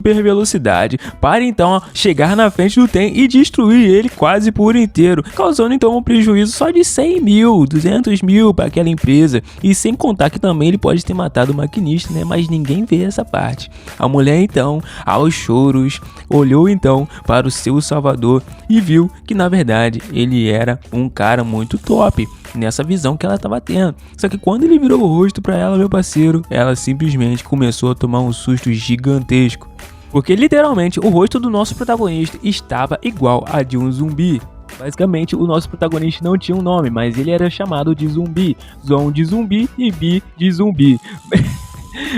super velocidade para então chegar na frente do Ten e destruir ele quase por inteiro, causando então um prejuízo só de 100 mil, 200 mil para aquela empresa, e sem contar que também ele pode ter matado o maquinista, né? Mas ninguém vê essa parte. A mulher então, aos choros, olhou então para o seu salvador e viu que na verdade ele era um cara muito top nessa visão que ela estava tendo. Só que quando ele virou o rosto para ela, meu parceiro, ela simplesmente começou a tomar um susto gigantesco. Porque literalmente o rosto do nosso protagonista estava igual a de um zumbi. Basicamente o nosso protagonista não tinha um nome, mas ele era chamado de zumbi. Zon de zumbi e bi de zumbi.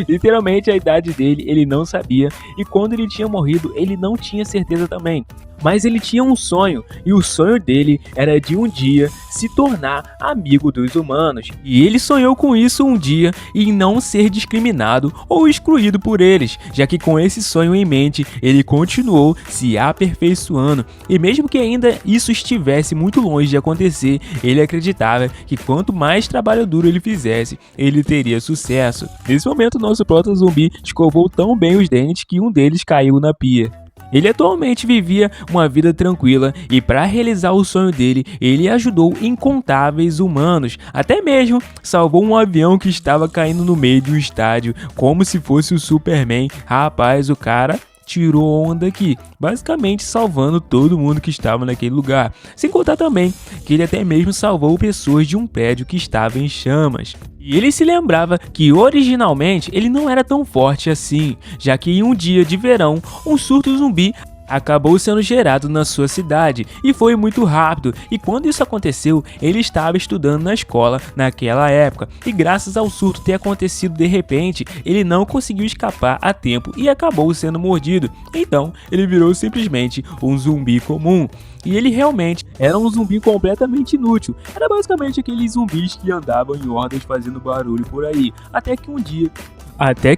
Literalmente a idade dele ele não sabia, e quando ele tinha morrido ele não tinha certeza também. Mas ele tinha um sonho, e o sonho dele era de um dia se tornar amigo dos humanos. E ele sonhou com isso um dia, em não ser discriminado ou excluído por eles, já que com esse sonho em mente, ele continuou se aperfeiçoando. E mesmo que ainda isso estivesse muito longe de acontecer, ele acreditava que quanto mais trabalho duro ele fizesse, ele teria sucesso. Nesse momento, nosso proto-zumbi escovou tão bem os dentes que um deles caiu na pia. Ele atualmente vivia uma vida tranquila, e para realizar o sonho dele, ele ajudou incontáveis humanos, até mesmo salvou um avião que estava caindo no meio de um estádio, como se fosse o Superman. Rapaz, o cara tirou onda aqui, basicamente salvando todo mundo que estava naquele lugar. Sem contar também que ele até mesmo salvou pessoas de um prédio que estava em chamas. E ele se lembrava que originalmente ele não era tão forte assim, já que em um dia de verão, um surto zumbi acabou sendo gerado na sua cidade, e foi muito rápido, e quando isso aconteceu, ele estava estudando na escola naquela época, e graças ao surto ter acontecido de repente, ele não conseguiu escapar a tempo e acabou sendo mordido. Então ele virou simplesmente um zumbi comum. E ele realmente era um zumbi completamente inútil. Era basicamente aqueles zumbis que andavam em hordas fazendo barulho por aí. Até que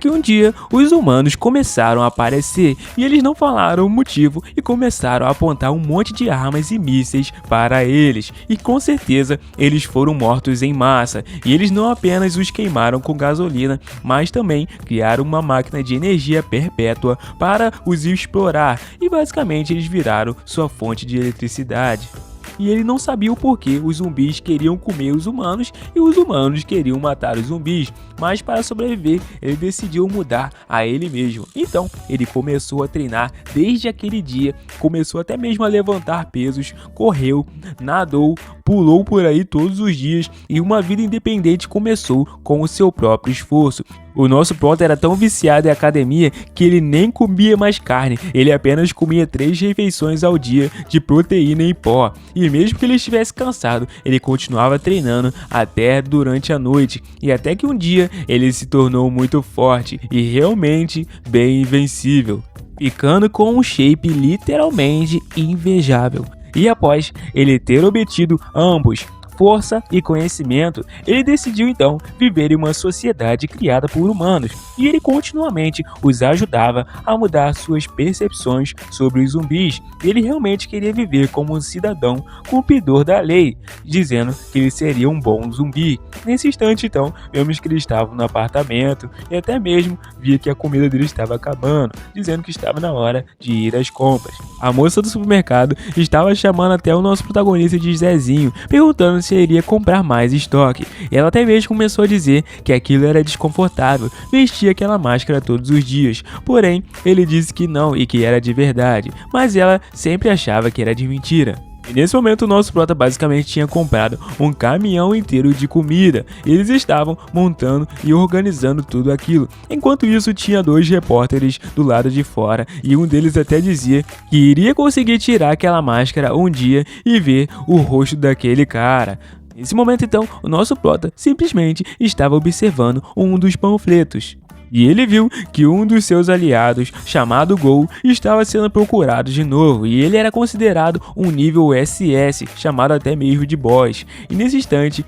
um dia os humanos começaram a aparecer, e eles não falaram o motivo e começaram a apontar um monte de armas e mísseis para eles. E com certeza eles foram mortos em massa, e eles não apenas os queimaram com gasolina, mas também criaram uma máquina de energia perpétua para os explorar, e basicamente eles viraram sua fonte de eletricidade. E ele não sabia o porquê os zumbis queriam comer os humanos e os humanos queriam matar os zumbis, mas para sobreviver ele decidiu mudar a ele mesmo. Então ele começou a treinar desde aquele dia, começou até mesmo a levantar pesos, correu, nadou, pulou por aí todos os dias, e uma vida independente começou com o seu próprio esforço. O nosso Proto era tão viciado em academia que ele nem comia mais carne, ele apenas comia 3 refeições ao dia de proteína em pó. E mesmo que ele estivesse cansado, ele continuava treinando até durante a noite, e até que um dia ele se tornou muito forte e realmente bem invencível, ficando com um shape literalmente invejável. E após ele ter obtido ambos, força e conhecimento, ele decidiu então viver em uma sociedade criada por humanos, e ele continuamente os ajudava a mudar suas percepções sobre os zumbis. Ele realmente queria viver como um cidadão cumpridor da lei, dizendo que ele seria um bom zumbi. Nesse instante então, vemos que ele estava no apartamento e até mesmo via que a comida dele estava acabando, dizendo que estava na hora de ir às compras. A moça do supermercado estava chamando até o nosso protagonista de Zezinho, perguntando se iria comprar mais estoque. Ela até mesmo começou a dizer que aquilo era desconfortável, vestir aquela máscara todos os dias. Porém, ele disse que não e que era de verdade, mas ela sempre achava que era de mentira. E nesse momento o nosso prota basicamente tinha comprado um caminhão inteiro de comida. Eles estavam montando e organizando tudo aquilo. Enquanto isso, tinha 2 repórteres do lado de fora, e um deles até dizia que iria conseguir tirar aquela máscara um dia e ver o rosto daquele cara. Nesse momento então, o nosso prota simplesmente estava observando um dos panfletos. E ele viu que um dos seus aliados, chamado Gol, estava sendo procurado de novo, e ele era considerado um nível SS, chamado até mesmo de boss. E nesse instante,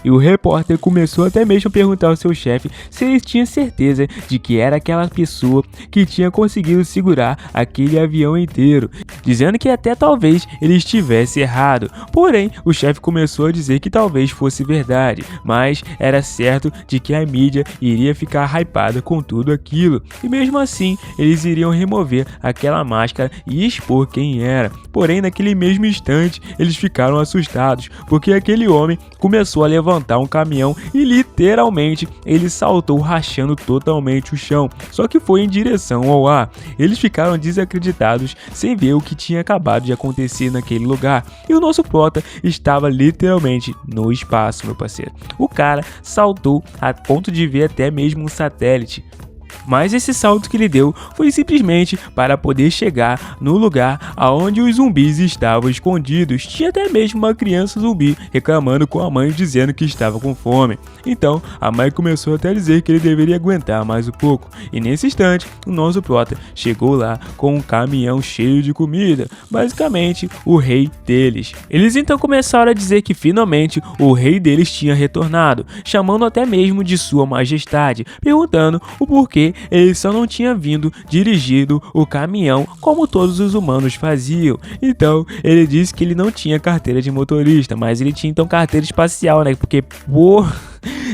E o repórter começou até mesmo a perguntar ao seu chefe se ele tinha certeza de que era aquela pessoa que tinha conseguido segurar aquele avião inteiro, dizendo que até talvez ele estivesse errado. Porém, o chefe começou a dizer que talvez fosse verdade, mas era certo de que a mídia iria ficar hypada com tudo aquilo, e mesmo assim eles iriam remover aquela máscara e expor quem era. Porém, naquele mesmo instante, eles ficaram assustados, porque aquele homem começou a levantar um caminhão e literalmente ele saltou rachando totalmente o chão, só que foi em direção ao ar. Eles ficaram desacreditados sem ver o que tinha acabado de acontecer naquele lugar, e o nosso prota estava literalmente no espaço, meu parceiro. O cara saltou a ponto de ver até mesmo um satélite. Mas esse salto que ele deu foi simplesmente para poder chegar no lugar aonde os zumbis estavam escondidos. Tinha até mesmo uma criança zumbi reclamando com a mãe, dizendo que estava com fome. Então a mãe começou até a dizer que ele deveria aguentar mais um pouco. E nesse instante o nosso prota chegou lá com um caminhão cheio de comida, basicamente o rei deles. Eles então começaram a dizer que finalmente o rei deles tinha retornado, chamando até mesmo de sua majestade, perguntando o porquê ele só não tinha vindo dirigindo o caminhão como todos os humanos faziam. Então ele disse que ele não tinha carteira de motorista, mas ele tinha então carteira espacial, né? Porque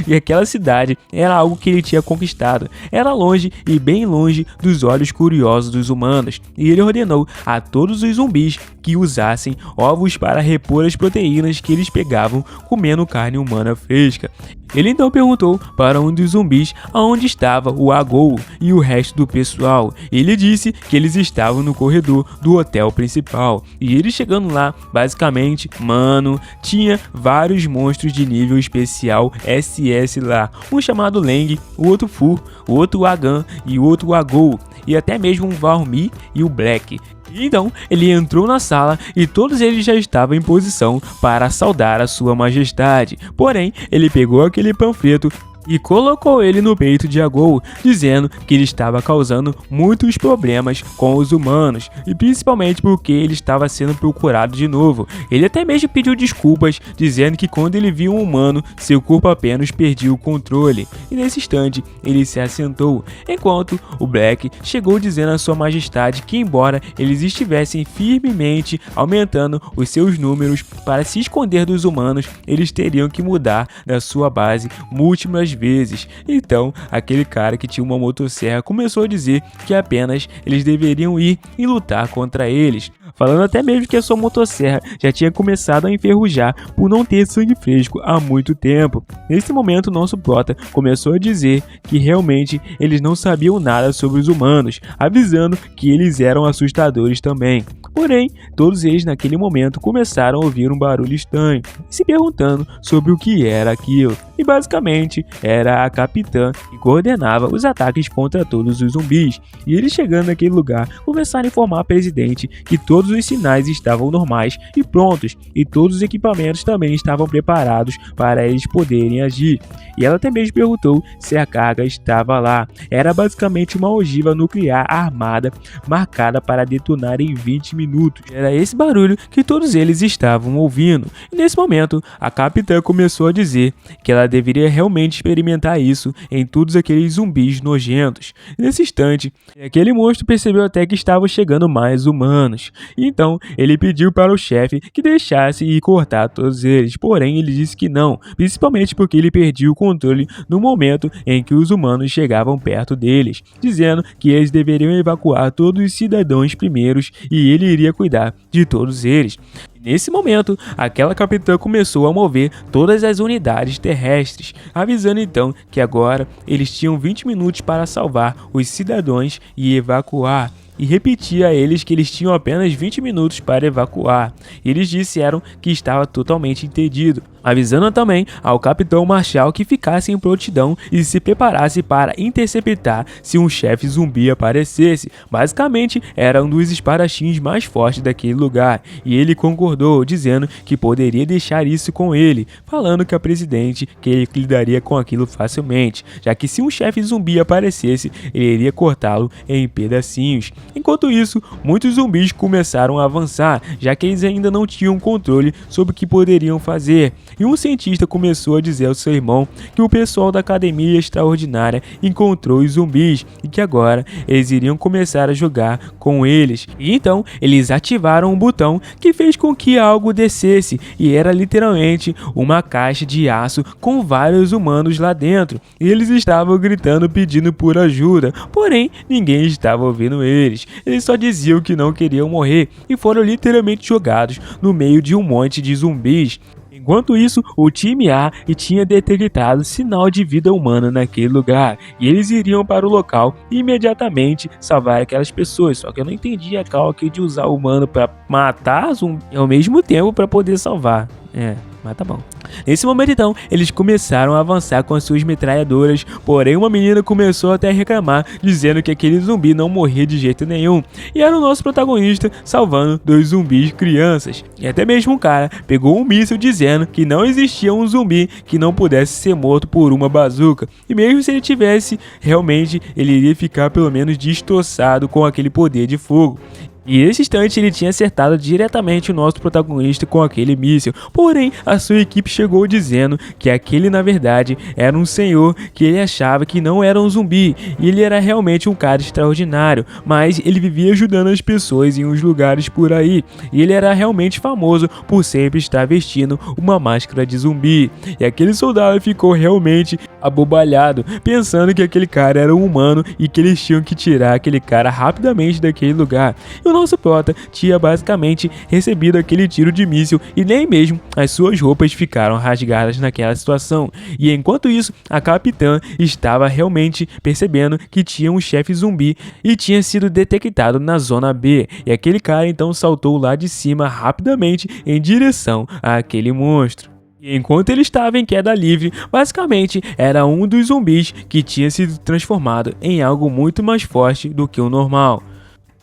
e aquela cidade era algo que ele tinha conquistado. Era longe e bem longe dos olhos curiosos dos humanos. E ele ordenou a todos os zumbis que usassem ovos para repor as proteínas que eles pegavam comendo carne humana fresca. Ele então perguntou para um dos zumbis aonde estava o Agou e o resto do pessoal. Ele disse que eles estavam no corredor do hotel principal. E ele chegando lá, basicamente, mano, tinha vários monstros de nível especial SS lá. Um chamado Leng, o outro Fu, o outro Agan e o outro Agou. E até mesmo um Valmy e o Black. Então ele entrou na sala e todos eles já estavam em posição para saudar a sua majestade. Porém, ele pegou aquele panfleto e colocou ele no peito de Agou, dizendo que ele estava causando muitos problemas com os humanos, e principalmente porque ele estava sendo procurado de novo. Ele até mesmo pediu desculpas, dizendo que quando ele viu um humano, seu corpo apenas perdia o controle. E nesse instante, ele se assentou, enquanto o Black chegou dizendo a sua majestade que, embora eles estivessem firmemente aumentando os seus números para se esconder dos humanos, eles teriam que mudar da sua base múltiplas vezes. Então aquele cara que tinha uma motosserra começou a dizer que apenas eles deveriam ir e lutar contra eles, falando até mesmo que a sua motosserra já tinha começado a enferrujar por não ter sangue fresco há muito tempo. Nesse momento, nosso prota começou a dizer que realmente eles não sabiam nada sobre os humanos, avisando que eles eram assustadores também. Porém, todos eles naquele momento começaram a ouvir um barulho estranho, se perguntando sobre o que era aquilo. E basicamente era a capitã que coordenava os ataques contra todos os zumbis. E eles, chegando naquele lugar, começaram a informar ao presidente que todos os sinais estavam normais e prontos, e todos os equipamentos também estavam preparados para eles poderem agir. E ela também perguntou se a carga estava lá. Era basicamente uma ogiva nuclear armada, marcada para detonar em 20 minutos. Era esse barulho que todos eles estavam ouvindo. E nesse momento, a capitã começou a dizer que ela deveria realmente experimentar isso em todos aqueles zumbis nojentos. Nesse instante, aquele monstro percebeu até que estavam chegando mais humanos. Então, ele pediu para o chefe que deixasse ir cortar todos eles. Porém, ele disse que não, principalmente porque ele perdia o controle no momento em que os humanos chegavam perto deles, dizendo que eles deveriam evacuar todos os cidadãos primeiros e ele iria cuidar de todos eles. Nesse momento, aquela capitã começou a mover todas as unidades terrestres, avisando então que agora eles tinham 20 minutos para salvar os cidadãos e evacuar. E repetia a eles que eles tinham apenas 20 minutos para evacuar. Eles disseram que estava totalmente entendido, avisando também ao capitão Marshall que ficasse em prontidão e se preparasse para interceptar se um chefe zumbi aparecesse. Basicamente, era um dos espadachins mais fortes daquele lugar, e ele concordou, dizendo que poderia deixar isso com ele, falando que a presidente que ele lidaria com aquilo facilmente, já que se um chefe zumbi aparecesse, ele iria cortá-lo em pedacinhos. Enquanto isso, muitos zumbis começaram a avançar, já que eles ainda não tinham controle sobre o que poderiam fazer. e um cientista começou a dizer ao seu irmão que o pessoal da Academia Extraordinária encontrou os zumbis e que agora eles iriam começar a jogar com eles. E então eles ativaram um botão que fez com que algo descesse e era literalmente uma caixa de aço com vários humanos lá dentro. E eles estavam gritando pedindo por ajuda, porém ninguém estava ouvindo eles. Eles só diziam que não queriam morrer e foram literalmente jogados no meio de um monte de zumbis. Enquanto isso, o time A tinha detectado sinal de vida humana naquele lugar e eles iriam para o local e imediatamente salvar aquelas pessoas. Só que eu não entendi a calca de usar o humano para matar zumbi e ao mesmo tempo para poder salvar. Mas tá bom. Nesse momento então, eles começaram a avançar com as suas metralhadoras, porém uma menina começou até a reclamar, dizendo que aquele zumbi não morria de jeito nenhum, e era o nosso protagonista salvando 2 zumbis crianças. E até mesmo um cara pegou um míssil dizendo que não existia um zumbi que não pudesse ser morto por uma bazuca, e mesmo se ele tivesse, realmente ele iria ficar pelo menos destroçado com aquele poder de fogo. E nesse instante ele tinha acertado diretamente o nosso protagonista com aquele míssil, porém a sua equipe chegou dizendo que aquele na verdade era um senhor que ele achava que não era um zumbi, e ele era realmente um cara extraordinário, mas ele vivia ajudando as pessoas em uns lugares por aí, e ele era realmente famoso por sempre estar vestindo uma máscara de zumbi. E aquele soldado ficou realmente abobalhado, pensando que aquele cara era um humano e que eles tinham que tirar aquele cara rapidamente daquele lugar. E o nosso prota tinha basicamente recebido aquele tiro de míssil e nem mesmo as suas roupas ficaram rasgadas naquela situação. E enquanto isso, a capitã estava realmente percebendo que tinha um chefe zumbi e tinha sido detectado na zona B. E aquele cara então saltou lá de cima rapidamente em direção àquele monstro. E enquanto ele estava em queda livre, basicamente era um dos zumbis que tinha sido transformado em algo muito mais forte do que o normal.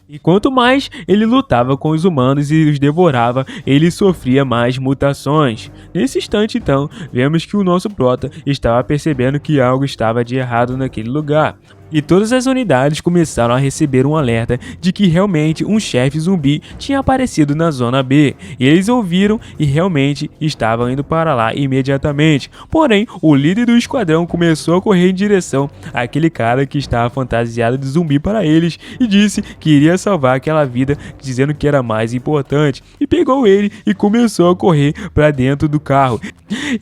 E quanto mais ele lutava com os humanos e os devorava, ele sofria mais mutações. Nesse instante então, vemos que o nosso prota estava percebendo que algo estava de errado naquele lugar. E todas as unidades começaram a receber um alerta de que realmente um chefe zumbi tinha aparecido na zona B. E eles ouviram e realmente estavam indo para lá imediatamente. Porém, o líder do esquadrão começou a correr em direção àquele cara que estava fantasiado de zumbi para eles e disse que iria salvar aquela vida, dizendo que era mais importante. E pegou ele e começou a correr para dentro do carro.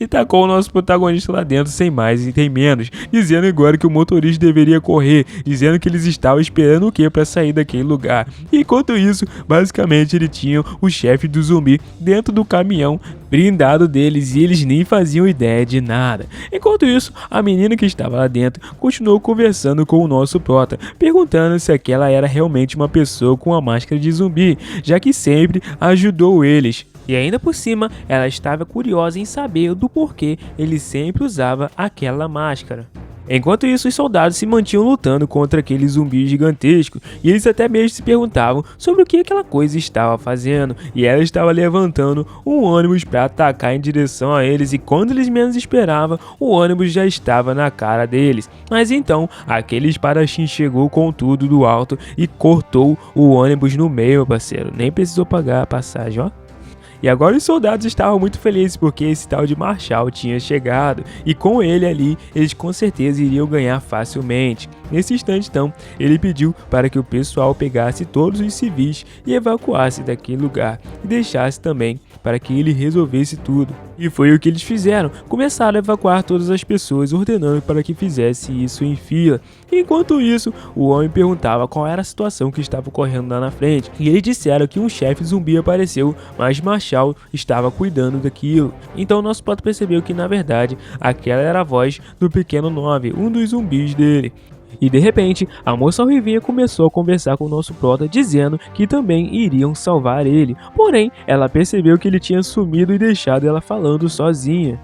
E tacou o nosso protagonista lá dentro sem mais e sem menos, dizendo agora que o motorista deveria correr, dizendo que eles estavam esperando o que para sair daquele lugar. E enquanto isso, basicamente ele tinha o chefe do zumbi dentro do caminhão blindado deles e eles nem faziam ideia de nada. Enquanto isso, a menina que estava lá dentro continuou conversando com o nosso prota, perguntando se aquela era realmente uma pessoa com a máscara de zumbi, já que sempre ajudou eles. E ainda por cima, ela estava curiosa em saber do porquê ele sempre usava aquela máscara. Enquanto isso, os soldados se mantinham lutando contra aquele zumbi gigantesco, e eles até mesmo se perguntavam sobre o que aquela coisa estava fazendo, e ela estava levantando um ônibus para atacar em direção a eles, e quando eles menos esperavam, o ônibus já estava na cara deles. Mas então, aquele espadachim chegou com tudo do alto e cortou o ônibus no meio, meu parceiro. Nem precisou pagar a passagem, ó. E agora os soldados estavam muito felizes porque esse tal de Marshall tinha chegado, e com ele ali, eles com certeza iriam ganhar facilmente. Nesse instante então, ele pediu para que o pessoal pegasse todos os civis e evacuasse daquele lugar, e deixasse também para que ele resolvesse tudo. E foi o que eles fizeram, começaram a evacuar todas as pessoas, ordenando para que fizesse isso em fila. Enquanto isso, o homem perguntava qual era a situação que estava ocorrendo lá na frente, e eles disseram que um chefe zumbi apareceu, mas Marshall estava cuidando daquilo. Então nosso prota percebeu que na verdade aquela era a voz do Pequeno 9, um dos zumbis dele. E de repente, a moça ruivinha começou a conversar com o nosso prota, dizendo que também iriam salvar ele. Porém, ela percebeu que ele tinha sumido e deixado ela falando sozinha.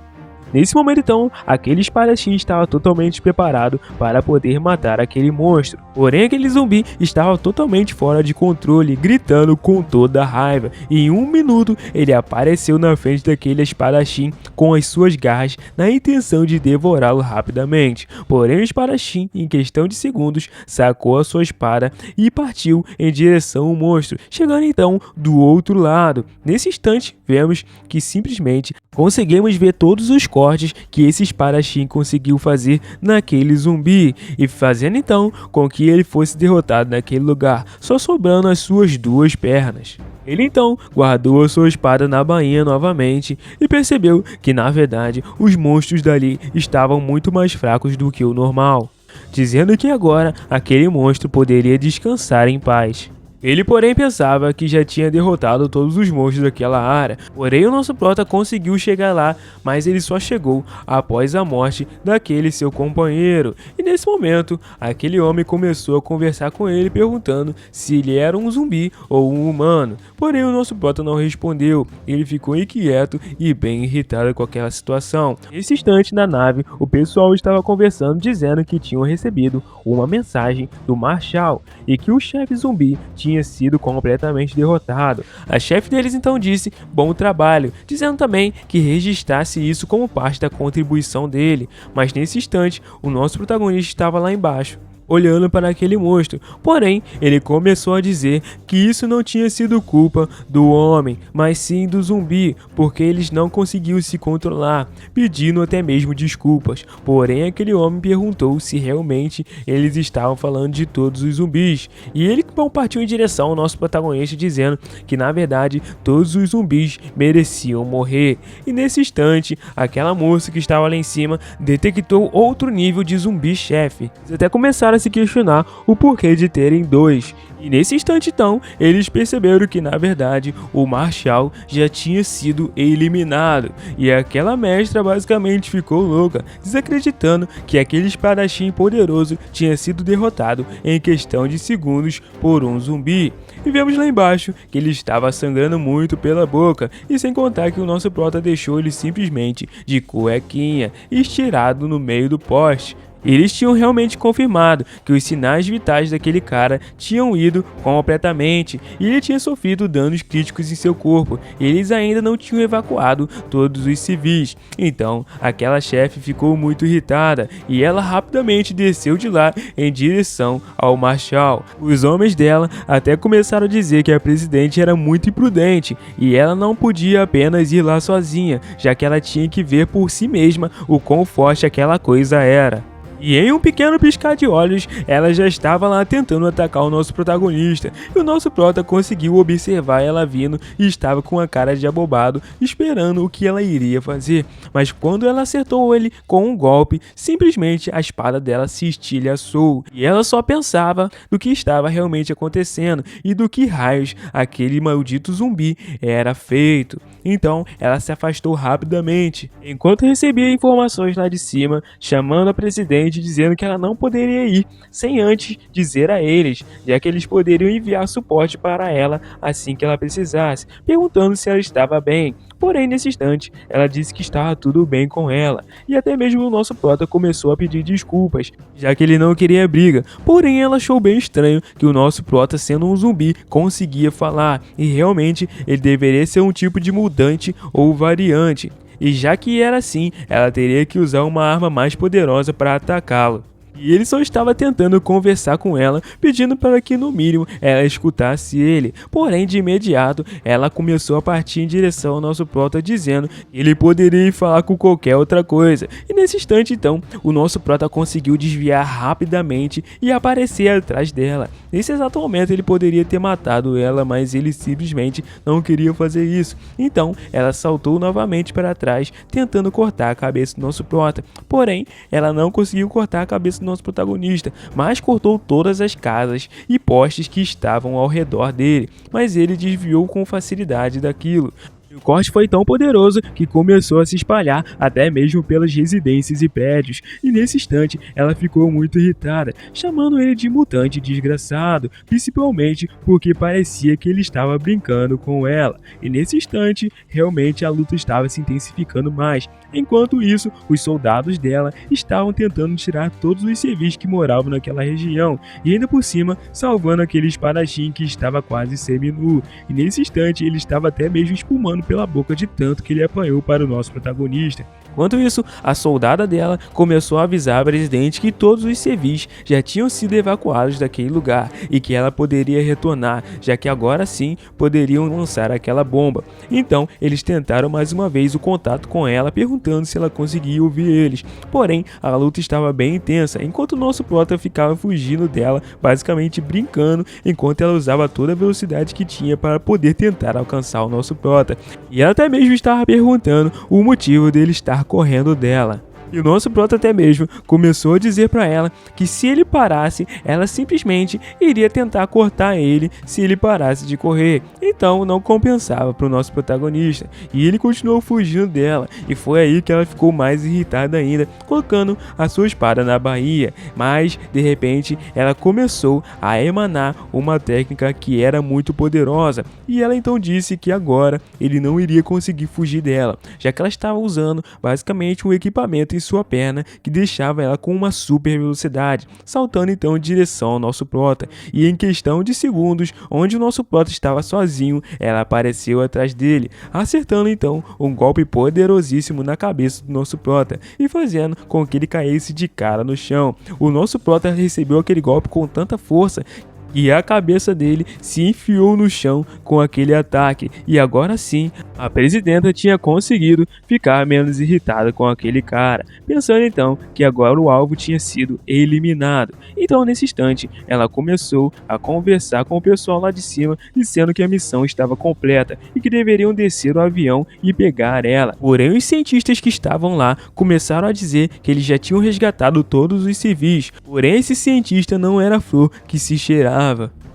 Nesse momento então, aquele espadachim estava totalmente preparado para poder matar aquele monstro. Porém, aquele zumbi estava totalmente fora de controle, gritando com toda a raiva. E em 1 minuto, ele apareceu na frente daquele espadachim com as suas garras na intenção de devorá-lo rapidamente. Porém, o espadachim, em questão de segundos, sacou a sua espada e partiu em direção ao monstro, chegando então do outro lado. Nesse instante, vemos que simplesmente conseguimos ver todos os cortes que esse espadachim conseguiu fazer naquele zumbi, e fazendo então com que ele fosse derrotado naquele lugar, só sobrando as suas duas pernas. Ele então guardou a sua espada na bainha novamente e percebeu que na verdade os monstros dali estavam muito mais fracos do que o normal, dizendo que agora aquele monstro poderia descansar em paz. Ele, porém, pensava que já tinha derrotado todos os monstros daquela área, porém o nosso prota conseguiu chegar lá, mas ele só chegou após a morte daquele seu companheiro. E nesse momento, aquele homem começou a conversar com ele, perguntando se ele era um zumbi ou um humano. Porém o nosso prota não respondeu, ele ficou inquieto e bem irritado com aquela situação. Nesse instante, na nave, o pessoal estava conversando, dizendo que tinham recebido uma mensagem do Marshal e que o chefe zumbi tinha sido completamente derrotado. A chefe deles então disse bom trabalho, dizendo também que registrasse isso como parte da contribuição dele, mas nesse instante o nosso protagonista estava lá embaixo, olhando para aquele monstro, porém ele começou a dizer que isso não tinha sido culpa do homem, mas sim do zumbi, porque eles não conseguiam se controlar, pedindo até mesmo desculpas. Porém aquele homem perguntou se realmente eles estavam falando de todos os zumbis, e ele partiu em direção ao nosso protagonista, dizendo que na verdade todos os zumbis mereciam morrer. E nesse instante aquela moça que estava lá em cima detectou outro nível de zumbi chefe. Eles até começaram a se questionar o porquê de terem dois. E nesse instante então, eles perceberam que na verdade o Marshal já tinha sido eliminado. E aquela mestra basicamente ficou louca, desacreditando que aquele espadachim poderoso tinha sido derrotado em questão de segundos por um zumbi. E vemos lá embaixo que ele estava sangrando muito pela boca, e sem contar que o nosso prota deixou ele simplesmente de cuequinha, estirado no meio do poste. Eles tinham realmente confirmado que os sinais vitais daquele cara tinham ido completamente e ele tinha sofrido danos críticos em seu corpo. Eles ainda não tinham evacuado todos os civis. Então, aquela chefe ficou muito irritada e ela rapidamente desceu de lá em direção ao Marshal. Os homens dela até começaram a dizer que a presidente era muito imprudente e ela não podia apenas ir lá sozinha, já que ela tinha que ver por si mesma o quão forte aquela coisa era. E em um pequeno piscar de olhos, ela já estava lá tentando atacar o nosso protagonista, e o nosso prota conseguiu observar ela vindo e estava com a cara de abobado, esperando o que ela iria fazer. Mas quando ela acertou ele com um golpe, simplesmente a espada dela se estilhaçou, e ela só pensava do que estava realmente acontecendo e do que raios aquele maldito zumbi era feito. Então ela se afastou rapidamente, enquanto recebia informações lá de cima, chamando a presidente, dizendo que ela não poderia ir sem antes dizer a eles, já que eles poderiam enviar suporte para ela assim que ela precisasse, perguntando se ela estava bem. Porém, nesse instante, ela disse que estava tudo bem com ela, e até mesmo o nosso prota começou a pedir desculpas, já que ele não queria briga. Porém, ela achou bem estranho que o nosso prota, sendo um zumbi, conseguia falar, e realmente ele deveria ser um tipo de mutante ou variante. E já que era assim, ela teria que usar uma arma mais poderosa para atacá-lo. E ele só estava tentando conversar com ela, pedindo para que no mínimo ela escutasse ele. Porém, de imediato, ela começou a partir em direção ao nosso prota, dizendo que ele poderia ir falar com qualquer outra coisa. E nesse instante, então, o nosso prota conseguiu desviar rapidamente e aparecer atrás dela. Nesse exato momento, ele poderia ter matado ela, mas ele simplesmente não queria fazer isso. Então, ela saltou novamente para trás, tentando cortar a cabeça do nosso prota. Porém, ela não conseguiu cortar a cabeça do nosso protagonista, mas cortou todas as casas e postes que estavam ao redor dele, mas ele desviou com facilidade daquilo. O corte foi tão poderoso que começou a se espalhar até mesmo pelas residências e prédios, e nesse instante ela ficou muito irritada, chamando ele de mutante desgraçado, principalmente porque parecia que ele estava brincando com ela. E nesse instante, realmente a luta estava se intensificando mais, Enquanto isso, os soldados dela estavam tentando tirar todos os civis que moravam naquela região e ainda por cima salvando aquele espadachim que estava quase seminu. E nesse instante ele estava até mesmo espumando pela boca de tanto que ele apanhou para o nosso protagonista. Enquanto isso, a soldada dela começou a avisar a presidente que todos os civis já tinham sido evacuados daquele lugar e que ela poderia retornar, já que agora sim poderiam lançar aquela bomba. Então, eles tentaram mais uma vez o contato com ela, perguntando se ela conseguia ouvir eles. Porém, a luta estava bem intensa, enquanto o nosso prota ficava fugindo dela, basicamente brincando, enquanto ela usava toda a velocidade que tinha para poder tentar alcançar o nosso prota. E ela até mesmo estava perguntando o motivo dele estar correndo dela. E o nosso prota até mesmo começou a dizer para ela que se ele parasse, ela simplesmente iria tentar cortar ele se ele parasse de correr. Então não compensava para o nosso protagonista. E ele continuou fugindo dela. E foi aí que ela ficou mais irritada ainda, colocando a sua espada na baía. Mas de repente ela começou a emanar uma técnica que era muito poderosa. E ela então disse que agora ele não iria conseguir fugir dela, já que ela estava usando basicamente um equipamento em sua perna que deixava ela com uma super velocidade, saltando então em direção ao nosso prota. E em questão de segundos, onde o nosso prota estava sozinho, ela apareceu atrás dele, acertando então um golpe poderosíssimo na cabeça do nosso prota e fazendo com que ele caísse de cara no chão. O nosso prota recebeu aquele golpe com tanta força e a cabeça dele se enfiou no chão com aquele ataque. E agora sim, a presidenta tinha conseguido ficar menos irritada com aquele cara, pensando então que agora o alvo tinha sido eliminado. Então nesse instante, ela começou a conversar com o pessoal lá de cima, dizendo que a missão estava completa e que deveriam descer o avião e pegar ela. Porém, os cientistas que estavam lá começaram a dizer que eles já tinham resgatado todos os civis. Porém, esse cientista não era a flor que se cheirava,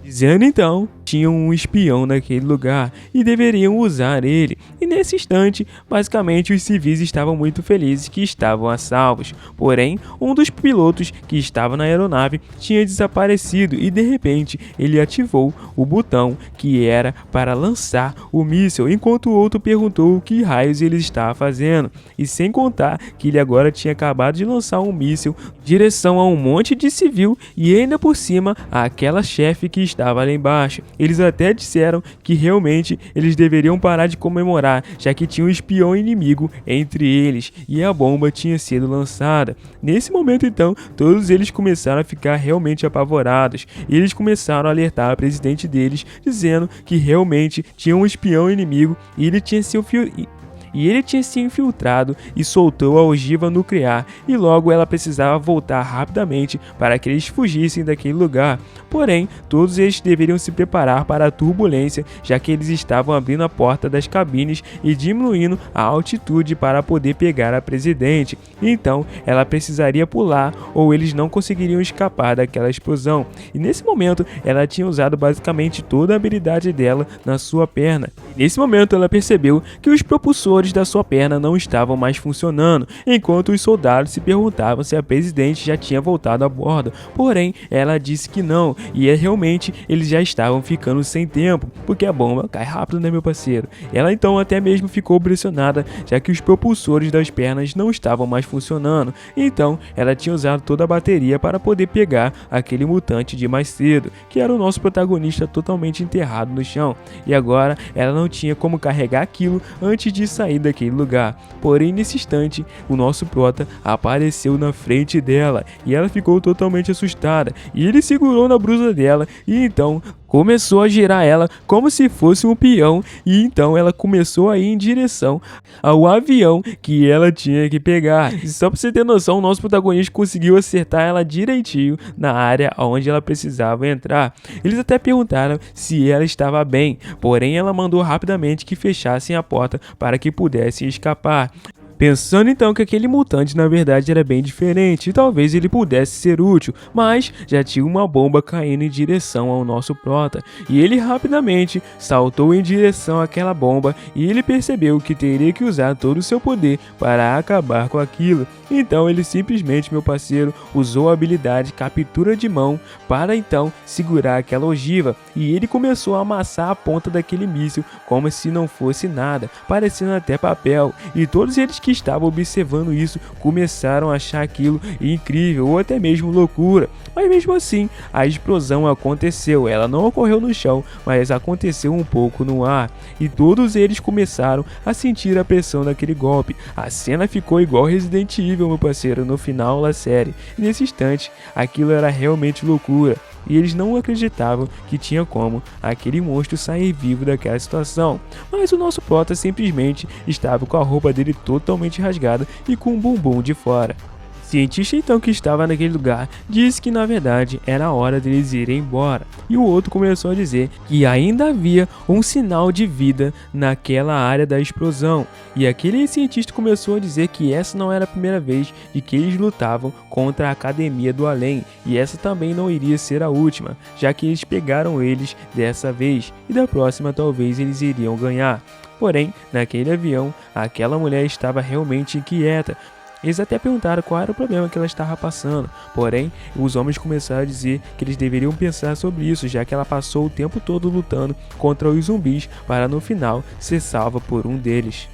dizendo então tinham um espião naquele lugar e deveriam usar ele. E nesse instante, basicamente os civis estavam muito felizes que estavam a salvos. Porém, um dos pilotos que estava na aeronave tinha desaparecido e de repente ele ativou o botão que era para lançar o míssil, enquanto o outro perguntou o que raios ele estava fazendo. E sem contar que ele agora tinha acabado de lançar um míssil em direção a um monte de civil e ainda por cima àquela chefe que estava lá embaixo. Eles até disseram que realmente eles deveriam parar de comemorar, já que tinha um espião inimigo entre eles e a bomba tinha sido lançada. Nesse momento então, todos eles começaram a ficar realmente apavorados e eles começaram a alertar a presidente deles, dizendo que realmente tinha um espião inimigo e ele tinha se infiltrado e soltou a ogiva nuclear, e logo ela precisava voltar rapidamente para que eles fugissem daquele lugar. Porém, todos eles deveriam se preparar para a turbulência, já que eles estavam abrindo a porta das cabines e diminuindo a altitude para poder pegar a presidente. Então, ela precisaria pular ou eles não conseguiriam escapar daquela explosão. E nesse momento, ela tinha usado basicamente toda a habilidade dela na sua perna. E nesse momento, ela percebeu que os propulsores da sua perna não estavam mais funcionando, enquanto os soldados se perguntavam se a presidente já tinha voltado a bordo. Porém, ela disse que não, e realmente eles já estavam ficando sem tempo, porque a bomba cai rápido, né, meu parceiro? Ela então até mesmo ficou pressionada, já que os propulsores das pernas não estavam mais funcionando. Então, ela tinha usado toda a bateria para poder pegar aquele mutante de mais cedo, que era o nosso protagonista totalmente enterrado no chão. E agora, ela não tinha como carregar aquilo antes de sair daquele lugar. Porém, nesse instante, o nosso prota apareceu na frente dela e ela ficou totalmente assustada. E ele segurou na blusa dela e então começou a girar ela como se fosse um peão, e então ela começou a ir em direção ao avião que ela tinha que pegar. E só pra você ter noção, o nosso protagonista conseguiu acertar ela direitinho na área onde ela precisava entrar. Eles até perguntaram se ela estava bem, porém ela mandou rapidamente que fechassem a porta para que pudessem escapar. Pensando então que aquele mutante na verdade era bem diferente e talvez ele pudesse ser útil, mas já tinha uma bomba caindo em direção ao nosso prota e ele rapidamente saltou em direção àquela bomba e ele percebeu que teria que usar todo o seu poder para acabar com aquilo. Então ele simplesmente, meu parceiro, usou a habilidade captura de mão para então segurar aquela ogiva e ele começou a amassar a ponta daquele míssil como se não fosse nada, parecendo até papel, e todos eles que estavam observando isso começaram a achar aquilo incrível ou até mesmo loucura. Mas mesmo assim, a explosão aconteceu. Ela não ocorreu no chão, mas aconteceu um pouco no ar. E todos eles começaram a sentir a pressão daquele golpe. A cena ficou igual Resident Evil, meu parceiro, no final da série. E nesse instante, aquilo era realmente loucura. E eles não acreditavam que tinha como aquele monstro sair vivo daquela situação. Mas o nosso prota simplesmente estava com a roupa dele totalmente rasgada e com o bumbum de fora. O cientista então que estava naquele lugar disse que na verdade era a hora deles irem embora, e o outro começou a dizer que ainda havia um sinal de vida naquela área da explosão, e aquele cientista começou a dizer que essa não era a primeira vez de que eles lutavam contra a Academia do Além, e essa também não iria ser a última, já que eles pegaram eles dessa vez, e da próxima talvez eles iriam ganhar. Porém, naquele avião, aquela mulher estava realmente inquieta. Eles até perguntaram qual era o problema que ela estava passando, porém, os homens começaram a dizer que eles deveriam pensar sobre isso, já que ela passou o tempo todo lutando contra os zumbis para no final ser salva por um deles.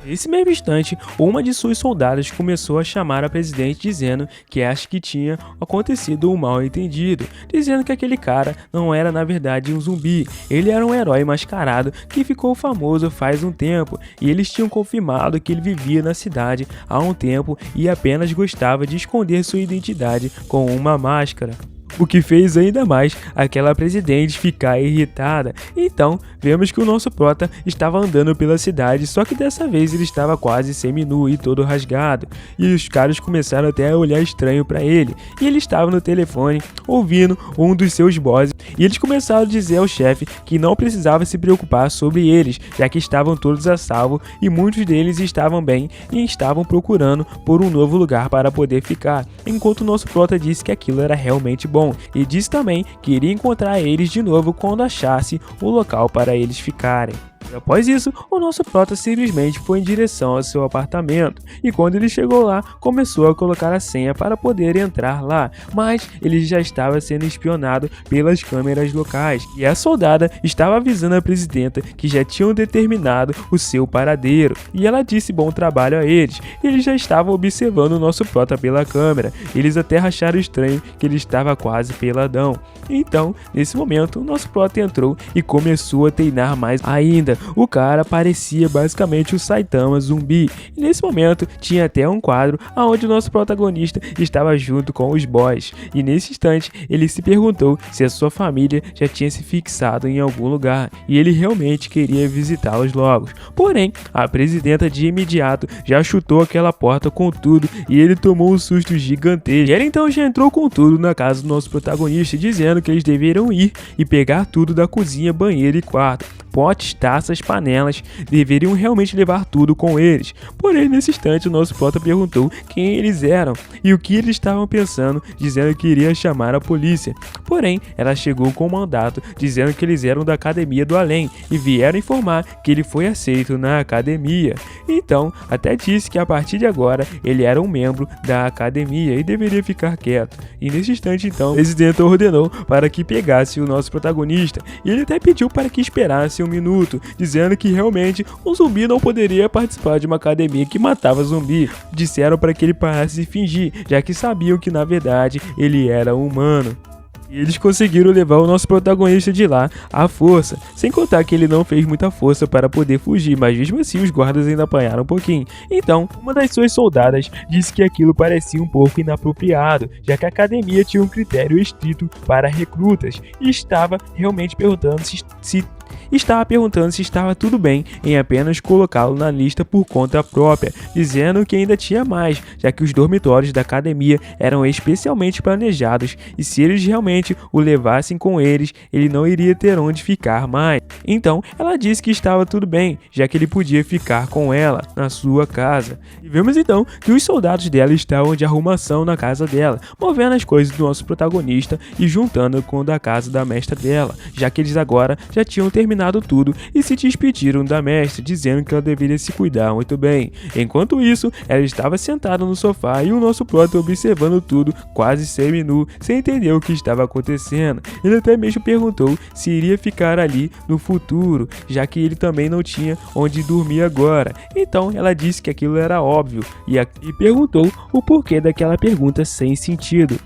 Nesse mesmo instante, uma de suas soldadas começou a chamar a presidente dizendo que acha que tinha acontecido um mal entendido, dizendo que aquele cara não era na verdade um zumbi, ele era um herói mascarado que ficou famoso faz um tempo, e eles tinham confirmado que ele vivia na cidade há um tempo e apenas gostava de esconder sua identidade com uma máscara. O que fez ainda mais aquela presidente ficar irritada. Então, vemos que o nosso prota estava andando pela cidade, só que dessa vez ele estava quase semi-nu e todo rasgado. E os caras começaram até a olhar estranho para ele. E ele estava no telefone, ouvindo um dos seus bosses. E eles começaram a dizer ao chefe que não precisava se preocupar sobre eles, já que estavam todos a salvo e muitos deles estavam bem e estavam procurando por um novo lugar para poder ficar. Enquanto o nosso prota disse que aquilo era realmente bom. E disse também que iria encontrar eles de novo quando achasse o local para eles ficarem. E após isso, o nosso prota simplesmente foi em direção ao seu apartamento, e quando ele chegou lá, começou a colocar a senha para poder entrar lá, mas ele já estava sendo espionado pelas câmeras locais, e a soldada estava avisando a presidenta que já tinham determinado o seu paradeiro, e ela disse bom trabalho a eles. Eles já estavam observando o nosso prota pela câmera, eles até acharam estranho que ele estava quase peladão. Então, nesse momento, o nosso prota entrou e começou a treinar mais ainda. O cara parecia basicamente o Saitama zumbi, e nesse momento tinha até um quadro onde o nosso protagonista estava junto com os boys, e nesse instante ele se perguntou se a sua família já tinha se fixado em algum lugar, e ele realmente queria visitá-los logo. Porém, a presidenta de imediato já chutou aquela porta com tudo, e ele tomou um susto gigantesco. E ela então já entrou com tudo na casa do nosso protagonista, dizendo que eles deveriam ir e pegar tudo da cozinha, banheiro e quarto. Potes, taças, panelas, deveriam realmente levar tudo com eles. Porém, nesse instante, o nosso prota perguntou quem eles eram e o que eles estavam pensando, dizendo que iria chamar a polícia. Porém, ela chegou com um mandato, dizendo que eles eram da Academia do Além e vieram informar que ele foi aceito na academia. Então, até disse que a partir de agora, ele era um membro da academia e deveria ficar quieto. E nesse instante, então, o presidente ordenou para que pegasse o nosso protagonista, e ele até pediu para que esperasse um minuto, dizendo que realmente um zumbi não poderia participar de uma academia que matava zumbi. Disseram para que ele parasse de fingir, já que sabiam que na verdade ele era humano. E eles conseguiram levar o nosso protagonista de lá à força, sem contar que ele não fez muita força para poder fugir, mas mesmo assim os guardas ainda apanharam um pouquinho. Então, uma das suas soldadas disse que aquilo parecia um pouco inapropriado, já que a academia tinha um critério estrito para recrutas, e estava realmente perguntando se estava tudo bem em apenas colocá-lo na lista por conta própria, dizendo que ainda tinha mais, já que os dormitórios da academia eram especialmente planejados e se eles realmente o levassem com eles, ele não iria ter onde ficar mais. Então, ela disse que estava tudo bem, já que ele podia ficar com ela na sua casa. E vemos então que os soldados dela estavam de arrumação na casa dela, movendo as coisas do nosso protagonista e juntando com o da casa da mestra dela, já que eles agora já tinham terminado tudo e se despediram da mestre, dizendo que ela deveria se cuidar muito bem. Enquanto isso, ela estava sentada no sofá e o nosso prota observando tudo, quase semi-nu, sem entender o que estava acontecendo. Ele até mesmo perguntou se iria ficar ali no futuro, já que ele também não tinha onde dormir agora. Então ela disse que aquilo era óbvio e perguntou o porquê daquela pergunta sem sentido,